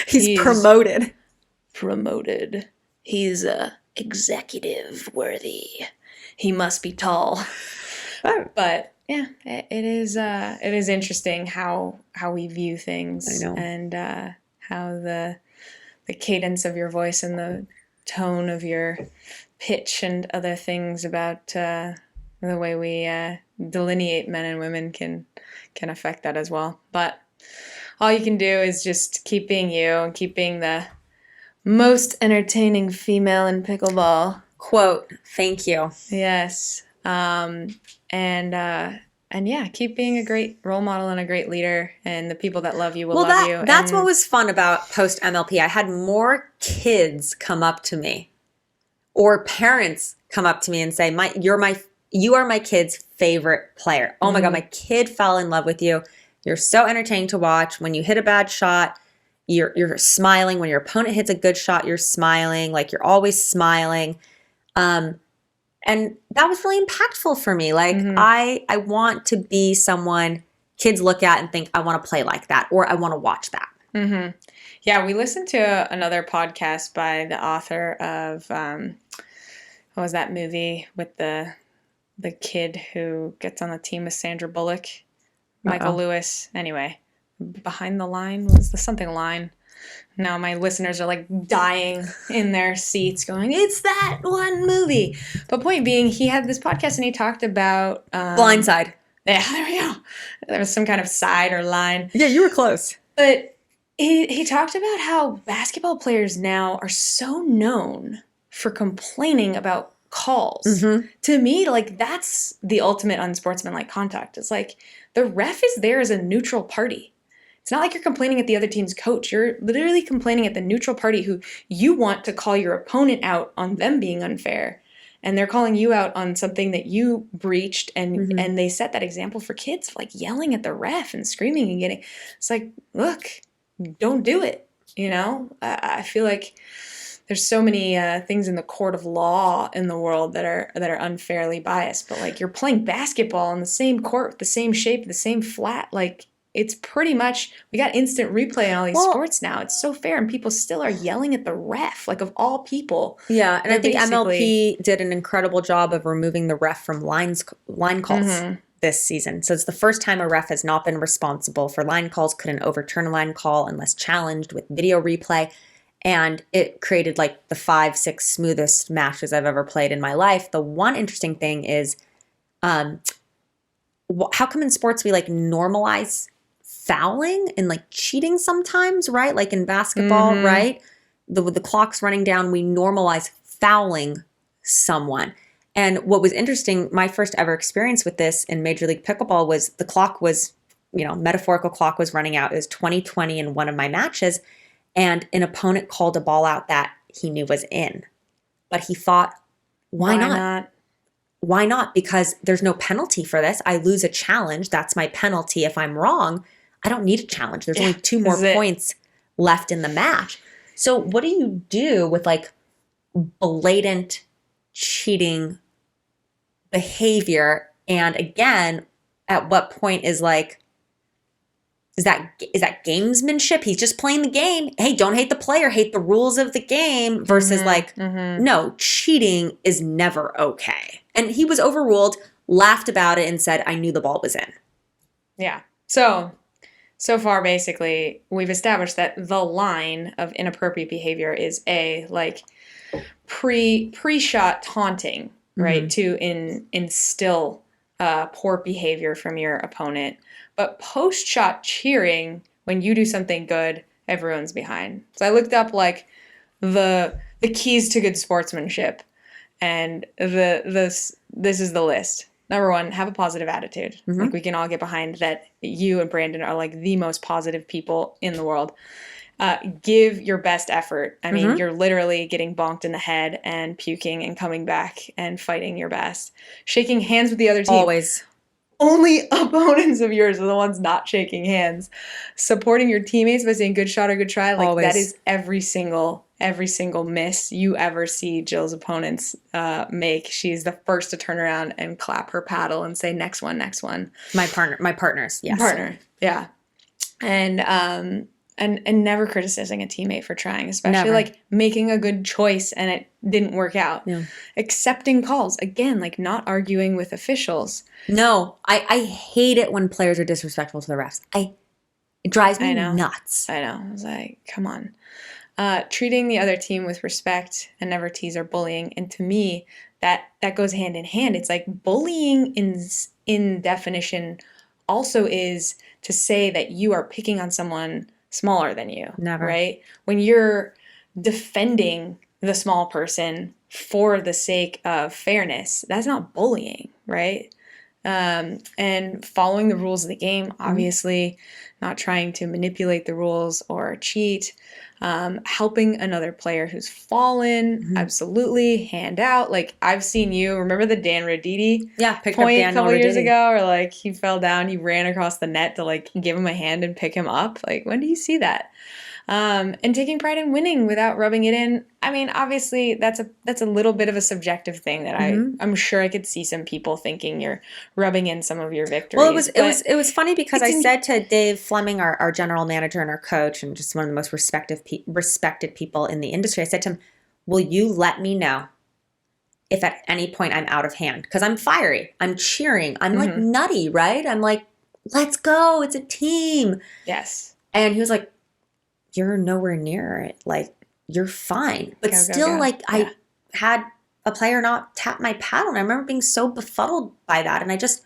Speaker 2: He's promoted.
Speaker 1: He's executive worthy. He must be tall. But yeah, it is interesting how we view things. I know. And how the cadence of your voice and the tone of your pitch and other things about the way we delineate men and women can affect that as well. But all you can do is just keep being you and keep being the most entertaining female in pickleball.
Speaker 2: Quote, thank you.
Speaker 1: Yes. And yeah, keep being a great role model and a great leader, and the people that love you will love you.
Speaker 2: That's what was fun about post MLP. I had more kids come up to me, or parents come up to me and say, you are my kid's favorite player. Oh my God, my kid fell in love with you. You're so entertaining to watch. When you hit a bad shot, you're smiling. When your opponent hits a good shot, you're smiling. Like you're always smiling. And that was really impactful for me. Like I want to be someone kids look at and think, I want to play like that, or I want to watch that.
Speaker 1: Yeah, we listened to another podcast by the author of, what was that movie with the kid who gets on the team with Sandra Bullock? Michael Lewis. Anyway, Behind the Line was the something line. Now my listeners are like dying in their seats going, it's that one movie. But point being, he had this podcast and he talked about...
Speaker 2: Blindside.
Speaker 1: Yeah, there we go. There was some kind of side or line.
Speaker 2: Yeah, you were close.
Speaker 1: But he talked about how basketball players now are so known for complaining about calls. To me, like that's the ultimate unsportsmanlike contact. It's like the ref is there as a neutral party. It's not like you're complaining at the other team's coach. You're literally complaining at the neutral party who you want to call your opponent out on them being unfair. And they're calling you out on something that you breached. And they set that example for kids, like yelling at the ref and screaming and getting, it's like, look, don't do it. You know, I feel like there's so many things in the court of law in the world that are unfairly biased. But like you're playing basketball in the same court, with the same shape, the same flat, like, it's pretty much, we got instant replay on all these
Speaker 2: Well-
Speaker 1: sports now. It's so fair, and people still are yelling at the ref, like of all people.
Speaker 2: Yeah, and I
Speaker 1: They're
Speaker 2: think
Speaker 1: basically-
Speaker 2: MLP did an incredible job of removing the ref from line calls this season. So it's the first time a ref has not been responsible for line calls, couldn't overturn a line call unless challenged with video replay. And it created like the 5-6 smoothest matches I've ever played in my life. The one interesting thing is, how come in sports we like normalize fouling and like cheating sometimes, right? Like in basketball, right? With the clock's running down, we normalize fouling someone. And what was interesting, my first ever experience with this in Major League Pickleball was the clock was, metaphorical clock was running out. It was 2020 in one of my matches. And an opponent called a ball out that he knew was in. But he thought, why not? Why not? Because there's no penalty for this. I lose a challenge. That's my penalty. If I'm wrong, I don't need a challenge. There's only 2 more points left in the match. So what do you do with like blatant cheating behavior? And again, at what point is like, is that gamesmanship? He's just playing the game. Hey, don't hate the player, hate the rules of the game versus no, cheating is never okay. And he was overruled, laughed about it and said, I knew the ball was in.
Speaker 1: Yeah. So far, basically, we've established that the line of inappropriate behavior is like pre-shot taunting, right? To instill poor behavior from your opponent. But post-shot cheering, when you do something good, everyone's behind. So I looked up like the keys to good sportsmanship, and this is the list. Number 1, have a positive attitude. Like we can all get behind that. You and Brandon are like the most positive people in the world. Give your best effort. I mean, you're literally getting bonked in the head and puking and coming back and fighting your best. Shaking hands with the other team.
Speaker 2: Always.
Speaker 1: Only opponents of yours are the ones not shaking hands. Supporting your teammates by saying good shot or good try. Like that is every single miss you ever see Jill's opponents make. She's the first to turn around and clap her paddle and say next one.
Speaker 2: My partners, yes.
Speaker 1: Partner, yeah. And never criticizing a teammate for trying, especially like making a good choice and it didn't work out. Yeah. Accepting calls, again, like not arguing with officials.
Speaker 2: No, I hate it when players are disrespectful to the refs. It drives me nuts.
Speaker 1: I know. I was like, come on. Treating the other team with respect and never tease or bullying. And to me, that goes hand in hand. It's like bullying in definition also is to say that you are picking on someone smaller than you.
Speaker 2: Never.
Speaker 1: Right? When you're defending the small person for the sake of fairness, that's not bullying, right? And following the rules of the game, obviously, not trying to manipulate the rules or cheat. Helping another player who's fallen, absolutely, hand out. Like I've seen you, remember the Dan Roditi
Speaker 2: picked
Speaker 1: point
Speaker 2: up
Speaker 1: a couple years ago, or like he fell down, you ran across the net to like give him a hand and pick him up. Like when do you see that? And taking pride in winning without rubbing it in. I mean, obviously that's a little bit of a subjective thing that I'm sure I could see some people thinking you're rubbing in some of your victories.
Speaker 2: Well, it was funny because I said to Dave Fleming, our general manager and our coach, and just one of the most respected people in the industry, I said to him, will you let me know if at any point I'm out of hand? Because I'm fiery, I'm cheering, I'm like nutty, right? I'm like, let's go, it's a team.
Speaker 1: Yes.
Speaker 2: And he was like, you're nowhere near it. Like, you're fine. But go. I had a player not tap my paddle. And I remember being so befuddled by that. And I just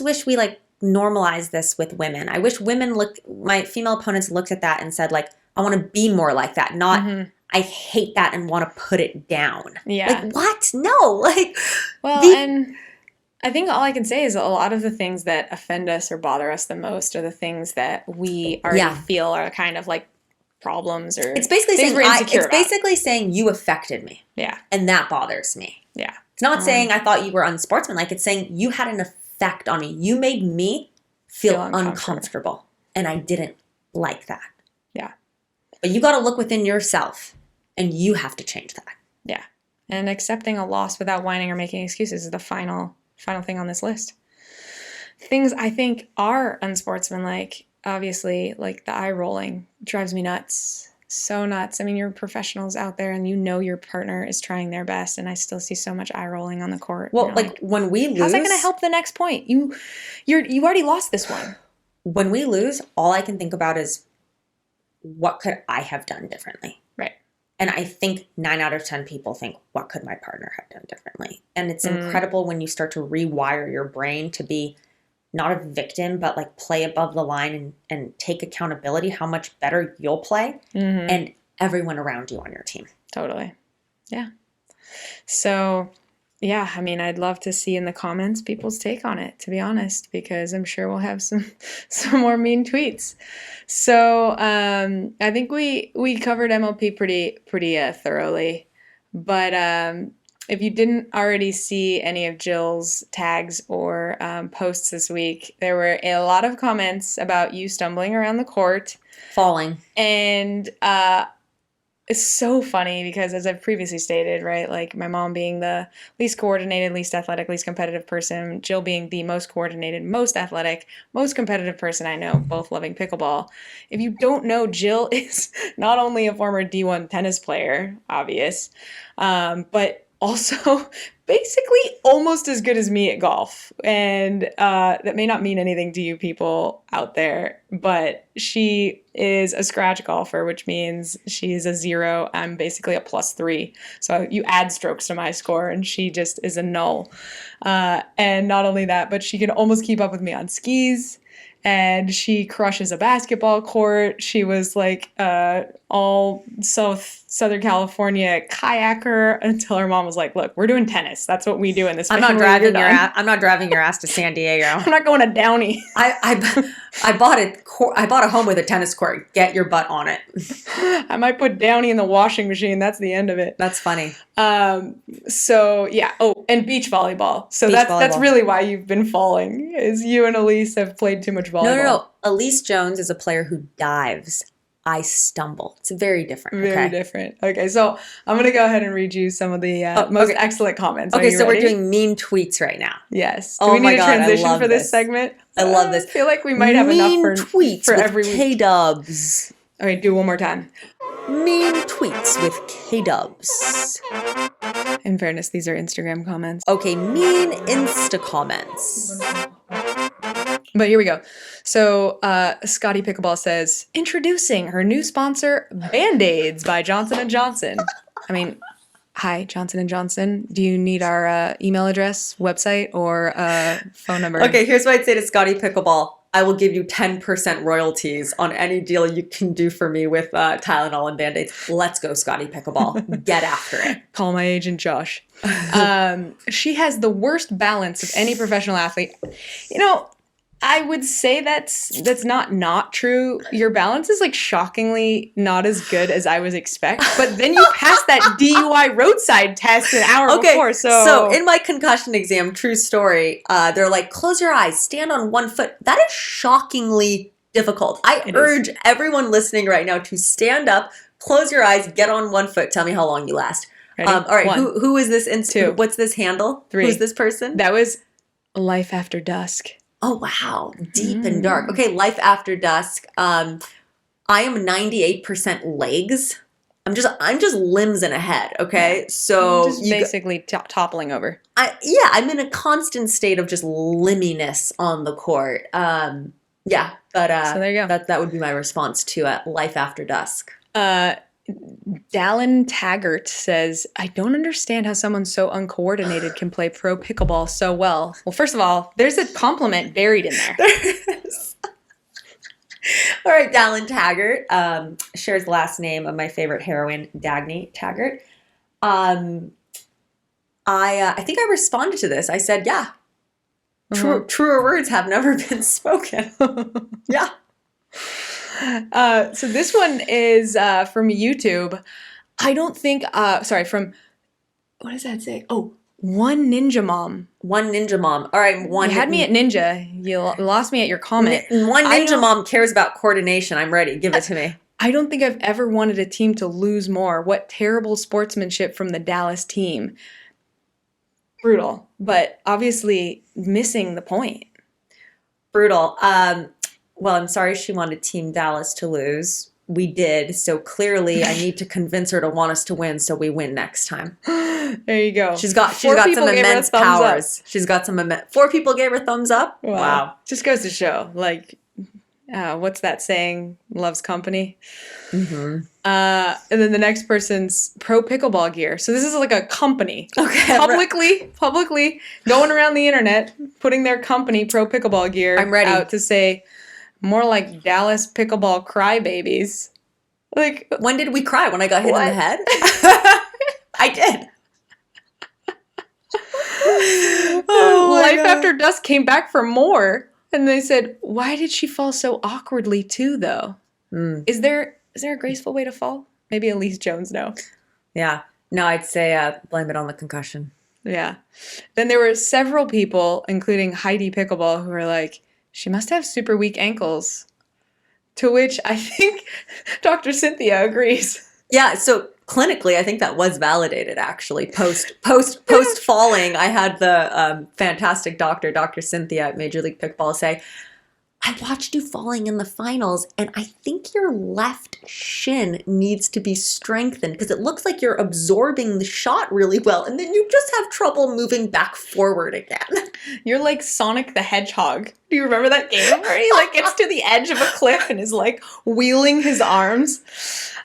Speaker 2: wish we like normalize this with women. I wish my female opponents looked at that and said like, I want to be more like that. Not, I hate that and want to put it down.
Speaker 1: Yeah.
Speaker 2: Like, what? No. Like,
Speaker 1: and I think all I can say is a lot of the things that offend us or bother us the most are the things that we already feel are kind of like problems or
Speaker 2: it's basically
Speaker 1: things
Speaker 2: saying
Speaker 1: we're insecure about.
Speaker 2: Basically saying you affected me.
Speaker 1: Yeah.
Speaker 2: And that bothers me.
Speaker 1: Yeah.
Speaker 2: It's not saying I thought you were unsportsmanlike. It's saying you had an effect on me. You made me feel uncomfortable. And I didn't like that.
Speaker 1: Yeah.
Speaker 2: But you got to look within yourself and you have to change that.
Speaker 1: Yeah. And accepting a loss without whining or making excuses is the final thing on this list. things I think are unsportsmanlike, obviously, like the eye rolling drives me nuts. So nuts. I mean, you're professionals out there and you know your partner is trying their best, and I still see so much eye rolling on the court.
Speaker 2: Well, like when we lose,
Speaker 1: how's that going to help the next point? You already lost this one.
Speaker 2: When we lose, all I can think about is what could I have done differently?
Speaker 1: Right.
Speaker 2: And I think 9 out of 10 people think, what could my partner have done differently? And it's incredible when you start to rewire your brain to be not a victim, but like play above the line and take accountability, how much better you'll play and everyone around you on your team.
Speaker 1: Totally. Yeah. So, yeah, I mean, I'd love to see in the comments people's take on it, to be honest, because I'm sure we'll have some more mean tweets. So I think we covered MLP pretty thoroughly. But if you didn't already see any of Jill's tags or posts this week, there were a lot of comments about you stumbling around the court.
Speaker 2: Falling.
Speaker 1: And it's so funny because, as I've previously stated, right, like my mom being the least coordinated, least athletic, least competitive person, Jill being the most coordinated, most athletic, most competitive person I know, both loving pickleball. If you don't know, Jill is not only a former D1 tennis player, obvious, but also basically almost as good as me at golf. And that may not mean anything to you people out there, but she is a scratch golfer, which means she's a 0. I'm basically a +3. So you add strokes to my score and she just is a null. And not only that, but she can almost keep up with me on skis. And she crushes a basketball court. She was like all Southern California kayaker until her mom was like, "Look, we're doing tennis. That's what we do in this."
Speaker 2: I'm not driving your ass to San Diego.
Speaker 1: I'm not going to Downey.
Speaker 2: I bought a home with a tennis court. Get your butt on it.
Speaker 1: I might put Downey in the washing machine. That's the end of it.
Speaker 2: That's funny.
Speaker 1: So yeah. Oh, and beach volleyball. So that's really why you've been falling, is you and Elise have played too much volleyball.
Speaker 2: No. Elise Jones is a player who dives. I stumble. It's very different.
Speaker 1: Very different. Okay, so I'm going to go ahead and read you some of the most excellent comments.
Speaker 2: Okay, so we're doing mean tweets right now.
Speaker 1: Yes. Do we need a transition for this segment?
Speaker 2: I love this.
Speaker 1: I feel like we might have enough for
Speaker 2: tweets
Speaker 1: for
Speaker 2: with
Speaker 1: every week.
Speaker 2: K-dubs.
Speaker 1: Okay, do one more time.
Speaker 2: Mean tweets with K-dubs.
Speaker 1: In fairness, these are Instagram comments.
Speaker 2: Okay, mean Insta comments.
Speaker 1: But here we go. So Scotty Pickleball says, introducing her new sponsor, Band-Aids by Johnson & Johnson. I mean, hi, Johnson & Johnson. Do you need our email address, website, or phone number?
Speaker 2: Okay, here's what I'd say to Scotty Pickleball. I will give you 10% royalties on any deal you can do for me with Tylenol and Band-Aids. Let's go, Scotty Pickleball. Get after it.
Speaker 1: Call my agent, Josh. She has the worst balance of any professional athlete. You know, I would say that's not true. Your balance is like shockingly not as good as I was expect. But then you passed that DUI roadside test an hour before. So
Speaker 2: in my concussion exam, true story, they're like, close your eyes, stand on one foot. That is shockingly difficult. I urge everyone listening right now to stand up, close your eyes, get on one foot. Tell me how long you last. All right, who is this? Two. What's this handle? 3. Who's this person?
Speaker 1: That was Life After Dusk.
Speaker 2: Oh, wow. Deep and dark. Okay, Life After Dusk. I am 98% legs. I'm just limbs and a head, okay? So
Speaker 1: just basically toppling over.
Speaker 2: I'm in a constant state of just limminess on the court. So there you go. That would be my response to Life After Dusk.
Speaker 1: Dallin Taggart says, I don't understand how someone so uncoordinated can play pro pickleball so well. Well, first of all, there's a compliment buried in there.
Speaker 2: All right, Dallin Taggart shares the last name of my favorite heroine, Dagny Taggart. I think I responded to this. I said, yeah, truer words have never been spoken. Yeah.
Speaker 1: So this one is from YouTube. I don't think, from, what does that say? Oh, One Ninja Mom.
Speaker 2: One Ninja Mom. All right,
Speaker 1: You had me at Ninja. You lost me at your comment.
Speaker 2: One Ninja Mom cares about coordination. I'm ready. Give it to me.
Speaker 1: I don't think I've ever wanted a team to lose more. What terrible sportsmanship from the Dallas team. Brutal, but obviously missing the point.
Speaker 2: Brutal. Well, I'm sorry she wanted Team Dallas to lose. We did. So clearly I need to convince her to want us to win so we win next time.
Speaker 1: There you go.
Speaker 2: She's got some immense powers. She's got some immense. 4 people gave her thumbs up. Wow.
Speaker 1: Just goes to show, like, what's that saying? Loves company. Mm-hmm. And then the next person's pro pickleball gear. So this is like a company.
Speaker 2: Okay.
Speaker 1: Publicly going around the internet, putting their company pro pickleball gear
Speaker 2: I'm ready.
Speaker 1: out to say more like Dallas pickleball crybabies. Like,
Speaker 2: when did we cry? When I got hit in the head? I did.
Speaker 1: Life After Dusk came back for more. And they said, why did she fall so awkwardly too, though? Is there a graceful way to fall? Maybe Elise Jones knows.
Speaker 2: Yeah. No, I'd say blame it on the concussion.
Speaker 1: Yeah. Then there were several people, including Heidi Pickleball, who were like, she must have super weak ankles. To which I think Dr. Cynthia agrees.
Speaker 2: Yeah, so clinically, I think that was validated, actually. Post falling, I had the fantastic doctor, Dr. Cynthia at Major League Pickleball, say, I watched you falling in the finals, and I think your left shin needs to be strengthened because it looks like you're absorbing the shot really well, and then you just have trouble moving back forward again.
Speaker 1: You're like Sonic the Hedgehog. Do you remember that game where he like gets to the edge of a cliff and is like wheeling his arms?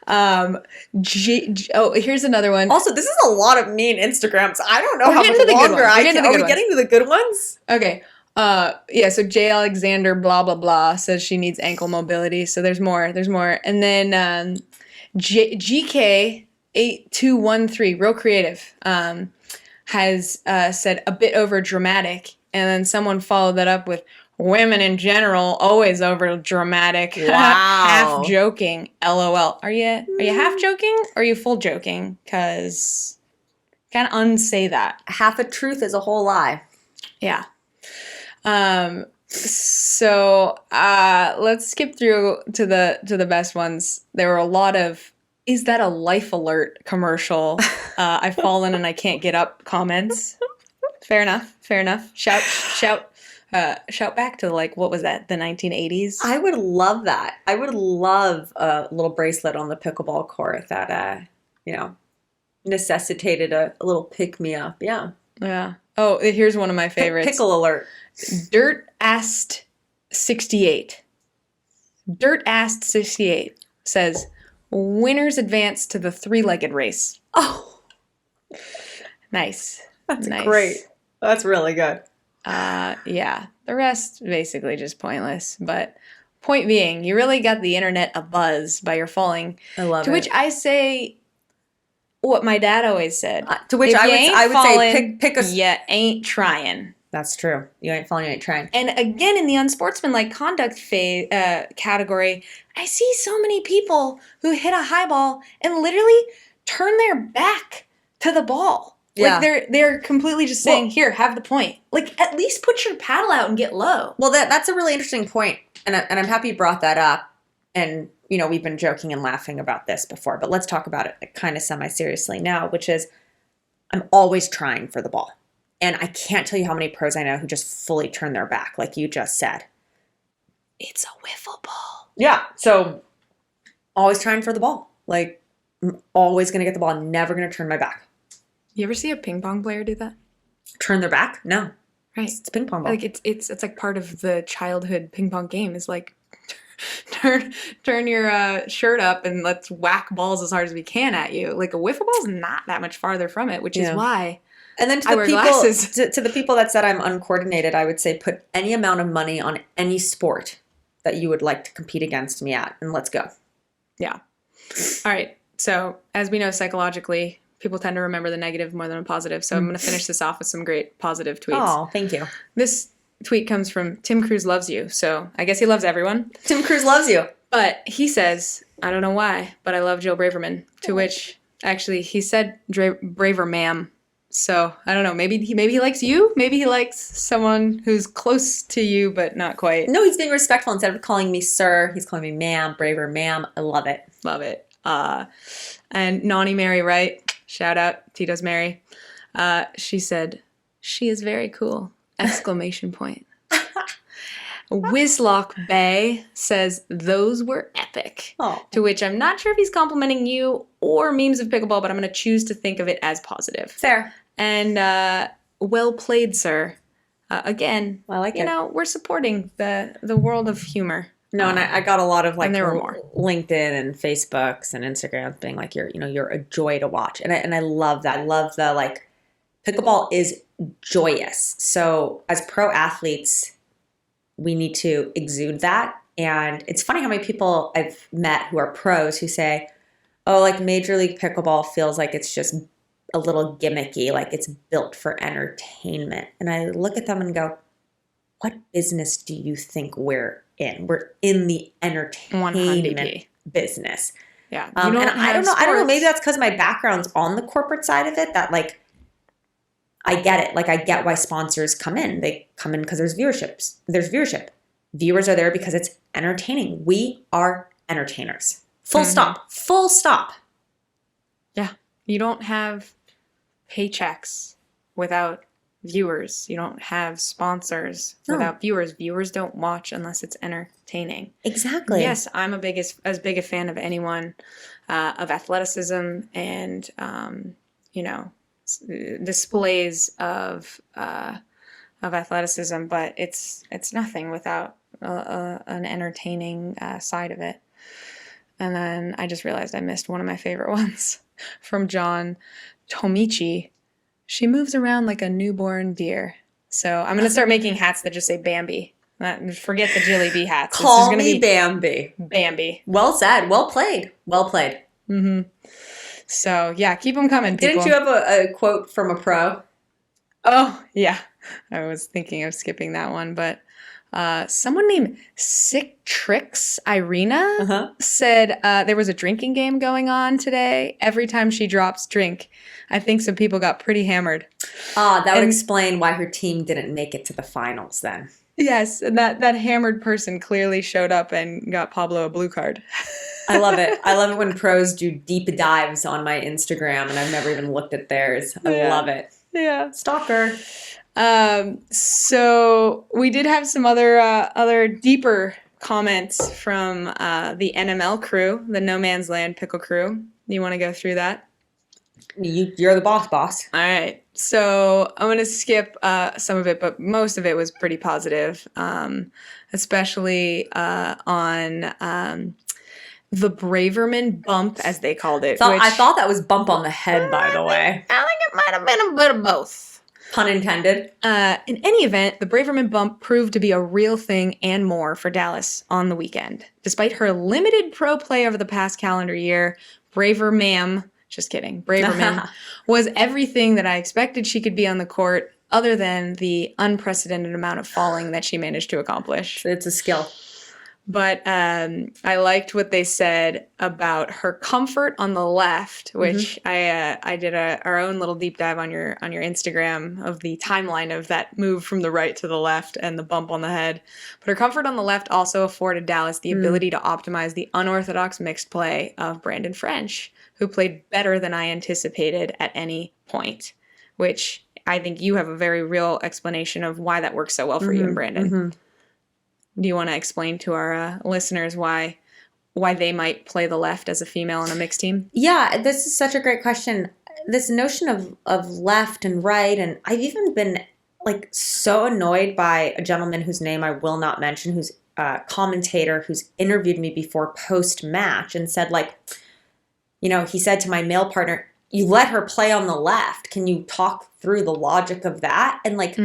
Speaker 1: Here's another one.
Speaker 2: Also, this is a lot of mean Instagrams. I don't know how much longer I can. Are we getting to the good ones?
Speaker 1: Okay. So J. Alexander blah blah blah says she needs ankle mobility. So there's more. And then GK 8213, real creative, has said a bit over dramatic, and then someone followed that up with women in general always over dramatic.
Speaker 2: Wow.
Speaker 1: Half joking. LOL. Are you half joking or are you full joking? Because kind of unsay that.
Speaker 2: Half a truth is a whole lie.
Speaker 1: Yeah. So let's skip through to the best ones. There were a lot of, is that a Life Alert commercial? I've fallen and I can't get up comments. Fair enough. Shout back to, like, what was that, the 1980s?
Speaker 2: I would love that. I would love a little bracelet on the pickleball court that, necessitated a little pick-me-up. Yeah.
Speaker 1: Yeah. Oh, here's one of my favorites.
Speaker 2: Pickle alert.
Speaker 1: Dirt Asked 68. Dirt Asked 68 says, winners advance to the 3-legged race.
Speaker 2: Oh.
Speaker 1: Nice.
Speaker 2: That's great. That's really good.
Speaker 1: Yeah. The rest, basically just pointless. But point being, you really got the internet abuzz by your falling.
Speaker 2: I love it.
Speaker 1: To which I say what my dad always said.
Speaker 2: To which I would say pick a...
Speaker 1: You ain't trying.
Speaker 2: That's true. You ain't falling, you ain't trying.
Speaker 1: And again, in the unsportsmanlike conduct category, I see so many people who hit a high ball and literally turn their back to the ball.
Speaker 2: Yeah.
Speaker 1: Like they're completely just saying, here, have the point. Like, at least put your paddle out and get low.
Speaker 2: Well, that's a really interesting point. And I'm happy you brought that up. And, we've been joking and laughing about this before, but let's talk about it kind of semi-seriously now, which is I'm always trying for the ball. And I can't tell you how many pros I know who just fully turn their back, like you just said. It's a wiffle ball. Yeah. So always trying for the ball. Like, I'm always going to get the ball. I'm never going to turn my back.
Speaker 1: You ever see a ping pong player do that?
Speaker 2: Turn their back? No.
Speaker 1: Right.
Speaker 2: It's a ping pong ball.
Speaker 1: Like it's like part of the childhood ping pong game is like turn your shirt up and let's whack balls as hard as we can at you. Like, a wiffle ball's not that much farther from it, which is why.
Speaker 2: And then to the people that said I'm uncoordinated, I would say put any amount of money on any sport that you would like to compete against me at, and let's go.
Speaker 1: Yeah. All right. So as we know, psychologically, people tend to remember the negative more than the positive. So I'm going to finish this off with some great positive tweets.
Speaker 2: Oh, thank you.
Speaker 1: This tweet comes from Tim Cruise Loves You. So I guess he loves everyone.
Speaker 2: Tim Cruise loves you.
Speaker 1: But he says, I don't know why, but I love Jill Braverman. To which, actually, he said Braver ma'am. So I don't know. Maybe he likes you. Maybe he likes someone who's close to you, but not quite.
Speaker 2: No, he's being respectful. Instead of calling me sir, he's calling me ma'am, braver ma'am. I love it.
Speaker 1: Love it. And Nani Mary Wright, shout out Tito's Mary. She said, she is very cool! Exclamation point. Whizlock Bay says, those were epic.
Speaker 2: Oh.
Speaker 1: To which I'm not sure if he's complimenting you or memes of pickleball, but I'm going to choose to think of it as positive.
Speaker 2: Fair.
Speaker 1: And well played, sir. Again,
Speaker 2: I like it.
Speaker 1: We're supporting the world of humor.
Speaker 2: No, and I got a lot of like
Speaker 1: and there were more.
Speaker 2: LinkedIn and Facebooks and Instagrams being like, you're a joy to watch. And I love that. I love the like, pickleball is joyous. So as pro athletes, we need to exude that. And it's funny how many people I've met who are pros who say, oh, like Major League Pickleball feels like it's just a little gimmicky, like it's built for entertainment. And I look at them and go, what business do you think we're in? We're in the entertainment business.
Speaker 1: Yeah.
Speaker 2: And I don't know. Maybe that's because my background's on the corporate side of it that like, I get it. Like I get why sponsors come in. They come in because there's viewership. Viewers are there because it's entertaining. We are entertainers. Full stop. Full stop.
Speaker 1: Yeah. You don't have paychecks without viewers. You don't have sponsors without viewers. Viewers don't watch unless it's entertaining.
Speaker 2: Exactly.
Speaker 1: Yes, I'm as big a fan of anyone of athleticism and displays of athleticism, but it's nothing without an entertaining side of it. And then I just realized I missed one of my favorite ones from John Tomichi. She moves around like a newborn deer. So I'm going to start making hats that just say Bambi. Forget the Jilly B hats.
Speaker 2: Call me Bambi.
Speaker 1: Bambi.
Speaker 2: Well said. Well played. Well played.
Speaker 1: Mm-hmm. So, yeah, keep them coming, people.
Speaker 2: Didn't you have a quote from a pro?
Speaker 1: Oh, yeah. I was thinking of skipping that one, but someone named Sick Tricks Irina said there was a drinking game going on today. Every time she drops drink, I think some people got pretty hammered.
Speaker 2: That would explain why her team didn't make it to the finals then.
Speaker 1: Yes, and that hammered person clearly showed up and got Pablo a blue card.
Speaker 2: I love it. I love it when pros do deep dives on my Instagram, and I've never even looked at theirs. I love it.
Speaker 1: Yeah.
Speaker 2: Stalker.
Speaker 1: So we did have some other deeper comments from the NML crew, the No Man's Land Pickle crew. You want to go through that?
Speaker 2: You're the boss.
Speaker 1: All right. So I'm going to skip some of it, but most of it was pretty positive, especially on the Braverman bump, as they called it.
Speaker 2: I thought that was bump on the head, by the way.
Speaker 1: I think it might have been a bit of both.
Speaker 2: Pun intended.
Speaker 1: In any event, the Braverman bump proved to be a real thing and more for Dallas on the weekend. Despite her limited pro play over the past calendar year, Braverman was everything that I expected she could be on the court, other than the unprecedented amount of falling that she managed to accomplish.
Speaker 2: It's a skill.
Speaker 1: But I liked what they said about her comfort on the left, which I did our own little deep dive on your Instagram of the timeline of that move from the right to the left and the bump on the head. But her comfort on the left also afforded Dallas the ability to optimize the unorthodox mixed play of Brandon French, who played better than I anticipated at any point, which I think you have a very real explanation of why that works so well for you and Brandon. Do you want to explain to our listeners why they might play the left as a female in a mixed team?
Speaker 2: Yeah, this is such a great question. This notion of left and right, and I've even been like so annoyed by a gentleman whose name I will not mention, who's a commentator who's interviewed me before post-match and said like, he said to my male partner, you let her play on the left. Can you talk through the logic of that? And like...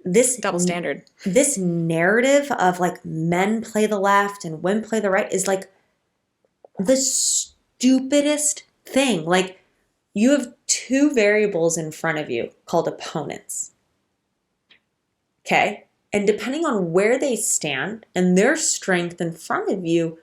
Speaker 2: This
Speaker 1: double standard.
Speaker 2: This narrative of like men play the left and women play the right is like the stupidest thing. Like you have two variables in front of you called opponents. Okay? And depending on where they stand and their strength in front of you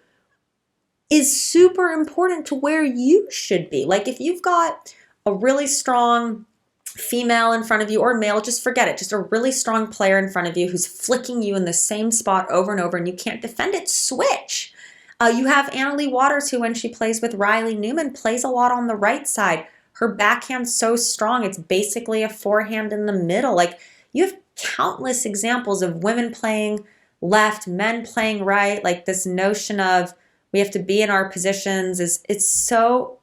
Speaker 2: is super important to where you should be. Like if you've got a really strong female in front of you or male, just forget it. Just a really strong player in front of you who's flicking you in the same spot over and over and you can't defend it, switch. You have Annalie Waters who when she plays with Riley Newman plays a lot on the right side. Her backhand's so strong, it's basically a forehand in the middle. Like you have countless examples of women playing left, men playing right, like this notion of we have to be in our positions it's so,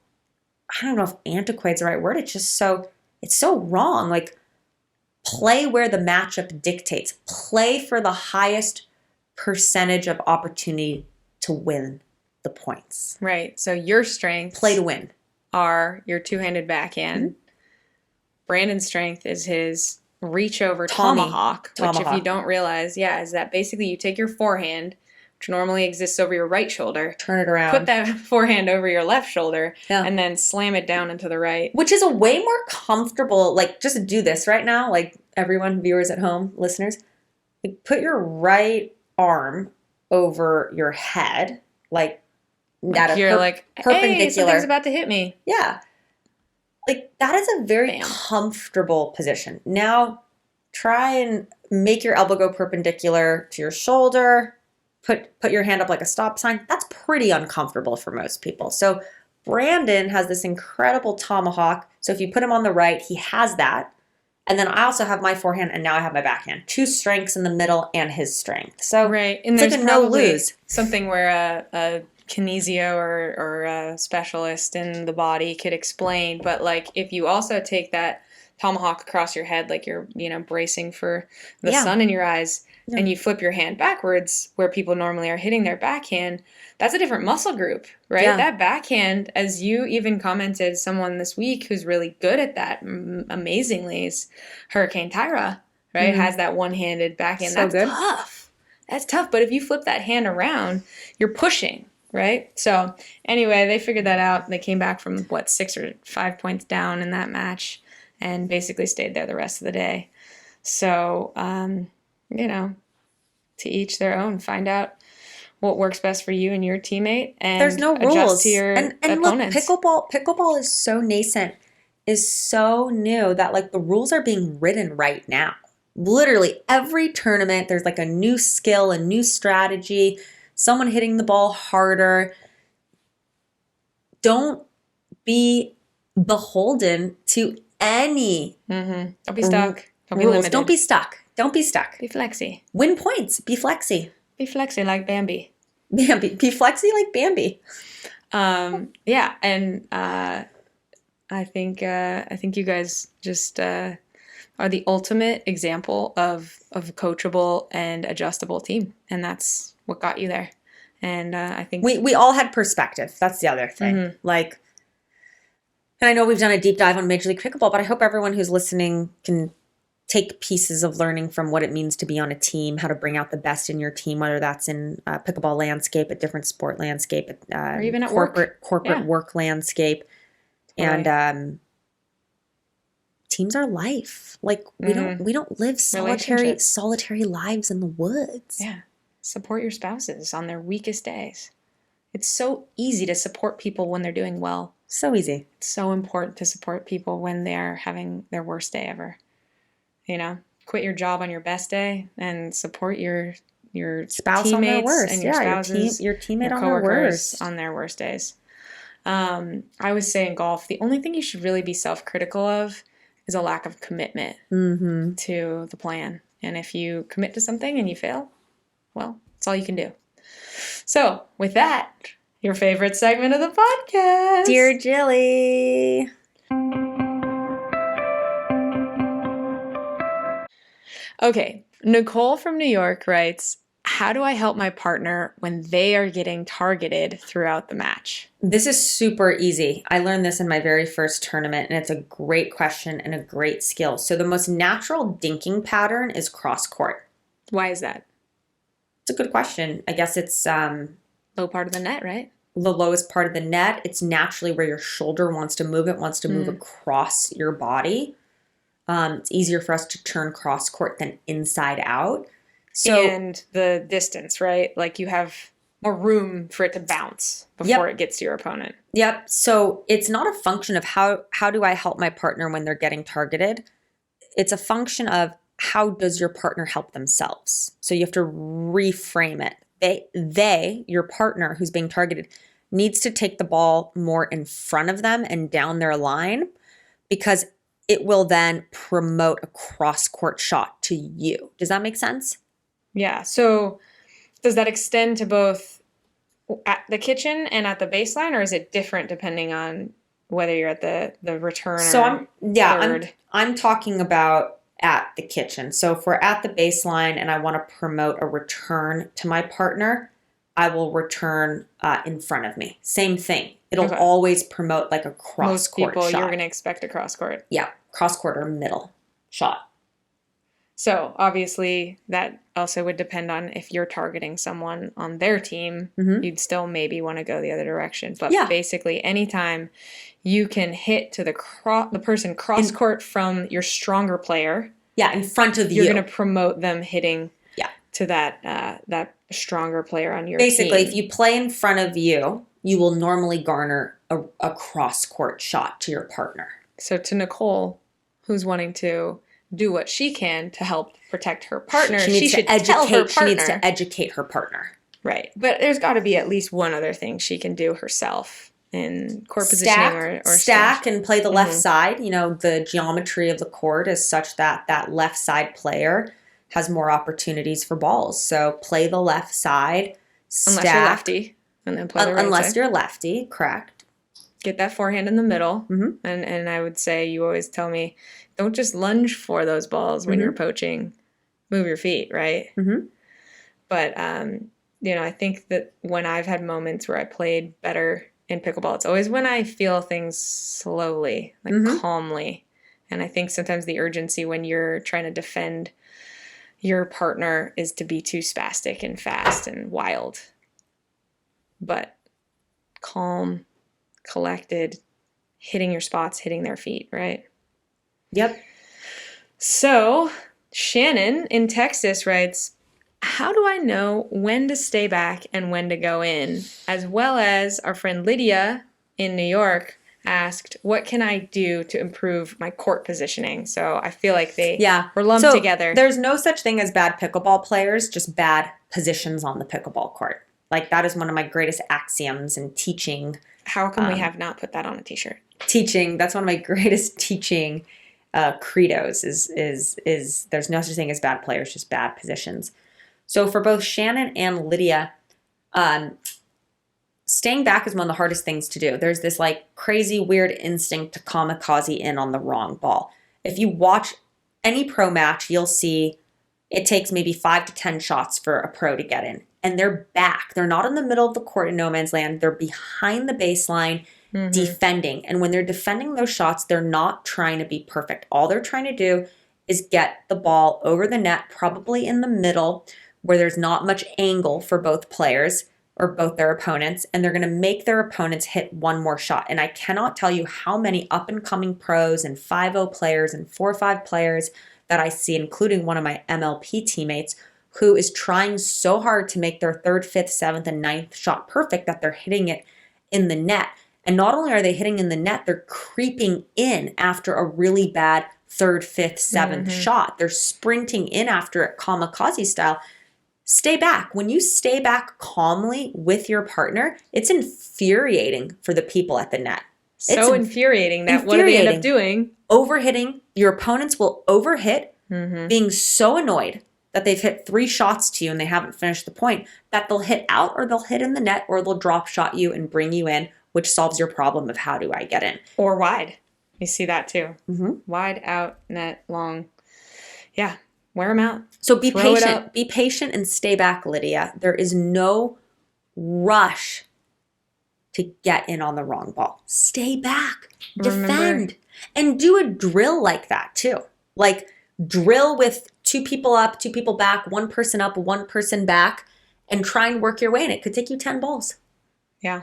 Speaker 2: I don't know if antiquate's the right word. It's just so, it's so wrong. Like, play where the matchup dictates. Play for the highest percentage of opportunity to win the points.
Speaker 1: Right. So your strengths
Speaker 2: Play to win.
Speaker 1: are your two-handed backhand. Brandon's strength is his reach over tomahawk, which if you don't realize, is that basically you take your forehand, which normally exists over your right shoulder,
Speaker 2: Turn it around.
Speaker 1: put that forehand over your left shoulder, and then slam it down into the right.
Speaker 2: Which is a way more comfortable, like, just do this right now, like everyone, viewers at home, listeners, like, put your right arm over your head, like
Speaker 1: you're like,
Speaker 2: perpendicular.
Speaker 1: Hey, something's about to hit me.
Speaker 2: Yeah. Like, that is a very comfortable position. Now, try and make your elbow go perpendicular to your shoulder. Put your hand up like a stop sign. That's pretty uncomfortable for most people. So Brandon has this incredible tomahawk. So if you put him on the right, he has that. And then I also have my forehand, and now I have my backhand. Two strengths in the middle and his strength. So
Speaker 1: right. And
Speaker 2: it's
Speaker 1: there's
Speaker 2: like a no-lose.
Speaker 1: Something where a kinesio or a specialist in the body could explain. But like, if you also take that tomahawk across your head, like you're, bracing for the sun in your eyes, and you flip your hand backwards where people normally are hitting their backhand, that's a different muscle group, right?
Speaker 2: Yeah.
Speaker 1: That backhand, as you even commented, someone this week who's really good at that amazingly is Hurricane Tyra, right? Has that one-handed backhand.
Speaker 2: So
Speaker 1: That's
Speaker 2: good.
Speaker 1: tough. That's tough. But if you flip that hand around, you're pushing, right? So anyway, they figured that out. They came back from, 6 or 5 points down in that match and basically stayed there the rest of the day. So, to each their own. Find out what works best for you and your teammate, and
Speaker 2: there's no
Speaker 1: adjust
Speaker 2: rules.
Speaker 1: to your
Speaker 2: and
Speaker 1: opponents.
Speaker 2: Look, pickleball is so nascent, is so new that like the rules are being written right now. Literally every tournament, there's like a new skill, a new strategy, someone hitting the ball harder. Don't be beholden to any
Speaker 1: Don't be stuck. Don't be
Speaker 2: rules.
Speaker 1: limited.
Speaker 2: Don't be stuck. Don't be stuck.
Speaker 1: Be flexy.
Speaker 2: Win points. Be flexy.
Speaker 1: Be flexy like Bambi.
Speaker 2: Bambi. Be flexy like Bambi.
Speaker 1: And I think you guys just are the ultimate example of a coachable and adjustable team, and that's what got you there. And I think
Speaker 2: we all had perspective. That's the other thing. Like, and I know we've done a deep dive on Major League Pickleball, but I hope everyone who's listening can take pieces of learning from what it means to be on a team, how to bring out the best in your team, whether that's in pickleball landscape, a different sport landscape,
Speaker 1: or even at
Speaker 2: corporate work landscape.
Speaker 1: Totally.
Speaker 2: And teams are life. Like we don't live solitary lives in the woods.
Speaker 1: Yeah. Support your spouses on their weakest days. It's so easy to support people when they're doing well.
Speaker 2: So easy.
Speaker 1: It's so important to support people when they're having their worst day ever. Quit your job on your best day and support your
Speaker 2: spouse on their worst,
Speaker 1: and your spouses,
Speaker 2: your teammate
Speaker 1: your
Speaker 2: on their worst,
Speaker 1: on their worst days. I would say in golf, the only thing you should really be self-critical of is a lack of commitment to the plan. And if you commit to something and you fail, well, that's all you can do. So with that, your favorite segment of the podcast,
Speaker 2: Dear Jilly.
Speaker 1: Okay, Nicole from New York writes, how do I help my partner when they are getting targeted throughout the match?
Speaker 2: This is super easy. I learned this in my very first tournament, and it's a great question and a great skill. So the most natural dinking pattern is cross court.
Speaker 1: Why is that?
Speaker 2: It's a good question. I guess it's
Speaker 1: low part of the net, right?
Speaker 2: The lowest part of the net. It's naturally where your shoulder wants to move. It wants to move across your body. It's easier for us to turn cross court than inside out. So,
Speaker 1: and the distance, right? Like you have more room for it to bounce before it gets to your opponent.
Speaker 2: Yep. So it's not a function of how do I help my partner when they're getting targeted. It's a function of how does your partner help themselves. So you have to reframe it. Your partner who's being targeted, needs to take the ball more in front of them and down their line, because it will then promote a cross-court shot to you. Does that make sense?
Speaker 1: Yeah. So Does that extend to both at the kitchen and at the baseline, or is it different depending on whether you're at the return
Speaker 2: So
Speaker 1: or third?
Speaker 2: I'm talking about at the kitchen. So if we're at the baseline and I want to promote a return to my partner, I will return in front of me. Same thing. It'll always promote like a cross court shot.
Speaker 1: Most people, you're going to expect a cross court.
Speaker 2: Yeah, cross court or middle shot.
Speaker 1: So obviously that also would depend on if you're targeting someone on their team, you'd still maybe want to go the other direction. But basically anytime you can hit to the person cross court from your stronger player.
Speaker 2: Yeah, in front of you.
Speaker 1: You're going to promote them hitting to that stronger player on your
Speaker 2: team. If you play in front of you, you will normally garner a cross court shot to your partner.
Speaker 1: So to Nicole, who's wanting to do what she can to help protect her partner, she should tell her partner.
Speaker 2: She needs to educate her partner.
Speaker 1: Right. But there's got to be at least one other thing she can do herself in court positioning or
Speaker 2: stack and play the left side. You know, the geometry of the court is such that that left side player has more opportunities for balls. So play the left side, stack.
Speaker 1: Unless you're lefty. And then play the right
Speaker 2: unless
Speaker 1: side.
Speaker 2: You're lefty, correct.
Speaker 1: Get that forehand in the middle. And I would say, you always tell me, don't just lunge for those balls when you're poaching. Move your feet, right? But, you know, I think that when I've had moments where I played better in pickleball, it's always when I feel things slowly, like calmly. And I think sometimes the urgency when you're trying to defend your partner is to be too spastic and fast and wild. But calm, collected, hitting your spots, hitting their feet, right?
Speaker 2: Yep.
Speaker 1: So Shannon in Texas writes, how do I know when to stay back and when to go in? As well as our friend Lydia in New York asked, what can I do to improve my court positioning? So I feel like they were lumped together.
Speaker 2: There's no such thing as bad pickleball players, just bad positions on the pickleball court. Like, that is one of my greatest axioms in teaching.
Speaker 1: How come we have not put that on a t-shirt?
Speaker 2: Teaching, that's one of my greatest teaching credos is there's no such thing as bad players, just bad positions. So for both Shannon and Lydia, staying back is one of the hardest things to do. There's this like crazy weird instinct to kamikaze in on the wrong ball. If you watch any pro match, you'll see it takes maybe 5 to 10 shots for a pro to get in. And they're back. They're not in the middle of the court in no man's land. They're behind the baseline defending. And when they're defending those shots, they're not trying to be perfect. All they're trying to do is get the ball over the net, probably in the middle where there's not much angle for both players or both their opponents. And they're going to make their opponents hit one more shot. And I cannot tell you how many up and coming pros and 5-0 players and 4-5 players that I see, including one of my MLP teammates, who is trying so hard to make their 3rd, 5th, 7th, and 9th shot perfect that they're hitting it in the net. And not only are they hitting in the net, they're creeping in after a really bad 3rd, 5th, 7th shot. They're sprinting in after it kamikaze style. Stay back. When you stay back calmly with your partner, it's infuriating for the people at the net.
Speaker 1: So infuriating that what do they end up doing?
Speaker 2: Overhitting. Your opponents will overhit, being so annoyed that they've hit 3 shots to you and they haven't finished the point, that they'll hit out or they'll hit in the net or they'll drop shot you and bring you in, which solves your problem of how do I get in.
Speaker 1: Or wide. You see that too. Wide, out, net, long. Yeah, wear them out.
Speaker 2: So be patient. Be patient and stay back, Lydia. There is no rush to get in on the wrong ball. Stay back. Defend. And do a drill like that too. Like drill with 2 people up, 2 people back, 1 person up, 1 person back, and try and work your way in. It could take you 10 balls.
Speaker 1: Yeah.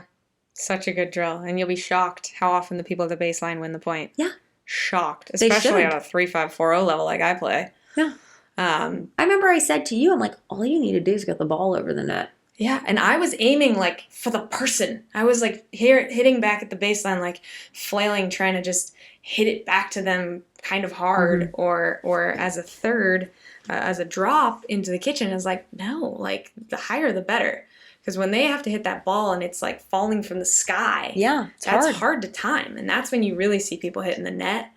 Speaker 1: Such a good drill. And you'll be shocked how often the people at the baseline win the point. Yeah. Shocked. Especially at a 3-5-4-0 level like I play.
Speaker 2: Yeah. I remember I said to you, I'm like, all you need to do is get the ball over the net.
Speaker 1: Yeah, and I was aiming like for the person. I was like hitting back at the baseline, like flailing, trying to just hit it back to them kind of hard, or as a third, as a drop into the kitchen. I was like, no, like the higher the better. Because when they have to hit that ball and it's like falling from the sky,
Speaker 2: yeah,
Speaker 1: that's hard to time. And that's when you really see people hitting the net.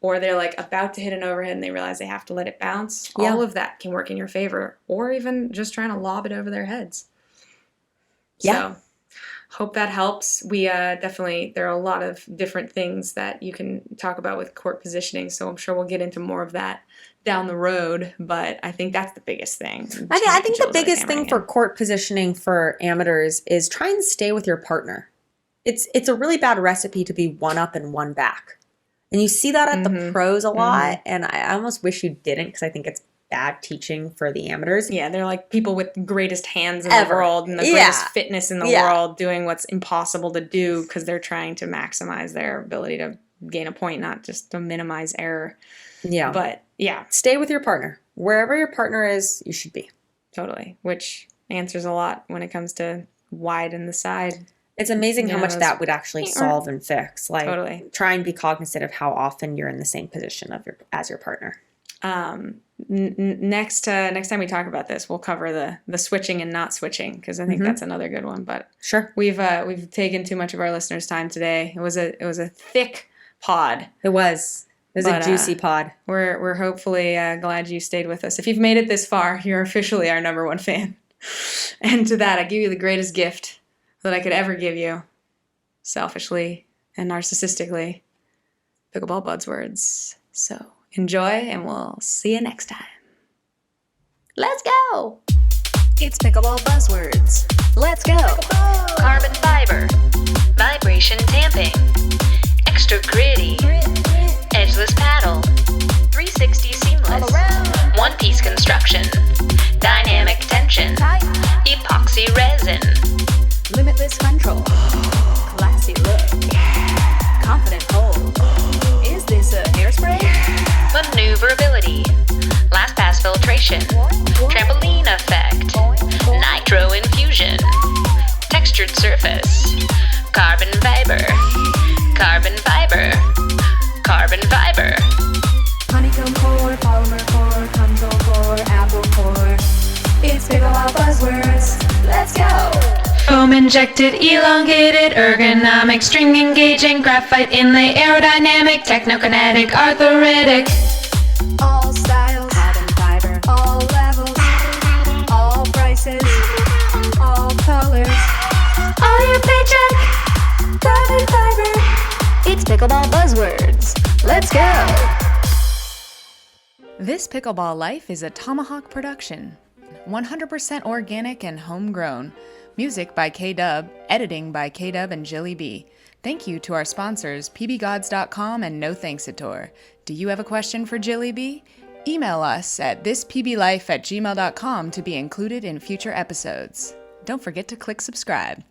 Speaker 1: or they're like about to hit an overhead and they realize they have to let it bounce,
Speaker 2: Yeah.
Speaker 1: all of that can work in your favor, or even just trying to lob it over their heads.
Speaker 2: Yeah.
Speaker 1: So hope that helps. We definitely, there are a lot of different things that you can talk about with court positioning, so I'm sure we'll get into more of that down the road, but I think that's the biggest thing.
Speaker 2: I think the
Speaker 1: Jill's
Speaker 2: biggest
Speaker 1: hammering
Speaker 2: thing for
Speaker 1: in.
Speaker 2: court positioning for amateurs is try and stay with your partner. It's a really bad recipe to be one up and one back. And you see that at the pros a lot, and I almost wish you didn't because I think it's bad teaching for the amateurs.
Speaker 1: Yeah, they're like people with the greatest hands in
Speaker 2: Ever.
Speaker 1: the world and the
Speaker 2: Yeah.
Speaker 1: greatest fitness in the
Speaker 2: Yeah.
Speaker 1: world doing what's impossible to do because they're trying to maximize their ability to gain a point, not just to minimize error.
Speaker 2: Yeah.
Speaker 1: But yeah,
Speaker 2: Stay with your partner. Wherever your partner is, you should be.
Speaker 1: totally. Which answers a lot when it comes to wide in the side.
Speaker 2: It's amazing how
Speaker 1: Yeah,
Speaker 2: much
Speaker 1: those-
Speaker 2: that would actually solve and fix. Like,
Speaker 1: Totally.
Speaker 2: try and be cognizant of how often you're in the same position as your partner.
Speaker 1: Next time we talk about this, we'll cover the switching and not switching because I think that's another good one. But
Speaker 2: Sure.
Speaker 1: we've taken too much of our listeners' time today. It was a thick pod.
Speaker 2: It was a
Speaker 1: But,
Speaker 2: juicy pod.
Speaker 1: We're hopefully glad you stayed with us. If you've made it this far, you're officially our number one fan. And to that, I give you the greatest gift that I could ever give you, selfishly and narcissistically, Pickleball Buzzwords. So enjoy, and we'll see you next time. Let's go!
Speaker 3: It's Pickleball Buzzwords. Let's go! Carbon fiber, vibration tamping, extra gritty, edgeless paddle, 360 seamless, one-piece construction, dynamic tension, epoxy resin, limitless control, classy look, confident hold. Is this a hairspray? Maneuverability, last pass filtration, trampoline effect, nitro infusion, textured surface, carbon fiber, carbon fiber, carbon fiber. Honeycomb core, polymer core, control core, apple core. It's Pickleball Buzzwords. Let's go! Foam injected, elongated, ergonomic, string engaging, graphite inlay, aerodynamic, technokinetic, arthritic. All styles, carbon fiber, all levels, all prices, all colors. All your paycheck, carbon fiber. It's Pickleball Buzzwords. Let's go!
Speaker 4: This Pickleball Life is a Tomahawk production. 100% organic and homegrown. Music by K-Dub, editing by K-Dub and Jilly B. Thank you to our sponsors, pbgods.com and No Thanks Ator. Do you have a question for Jilly B? Email us at thispblife@gmail.com to be included in future episodes. Don't forget to click subscribe.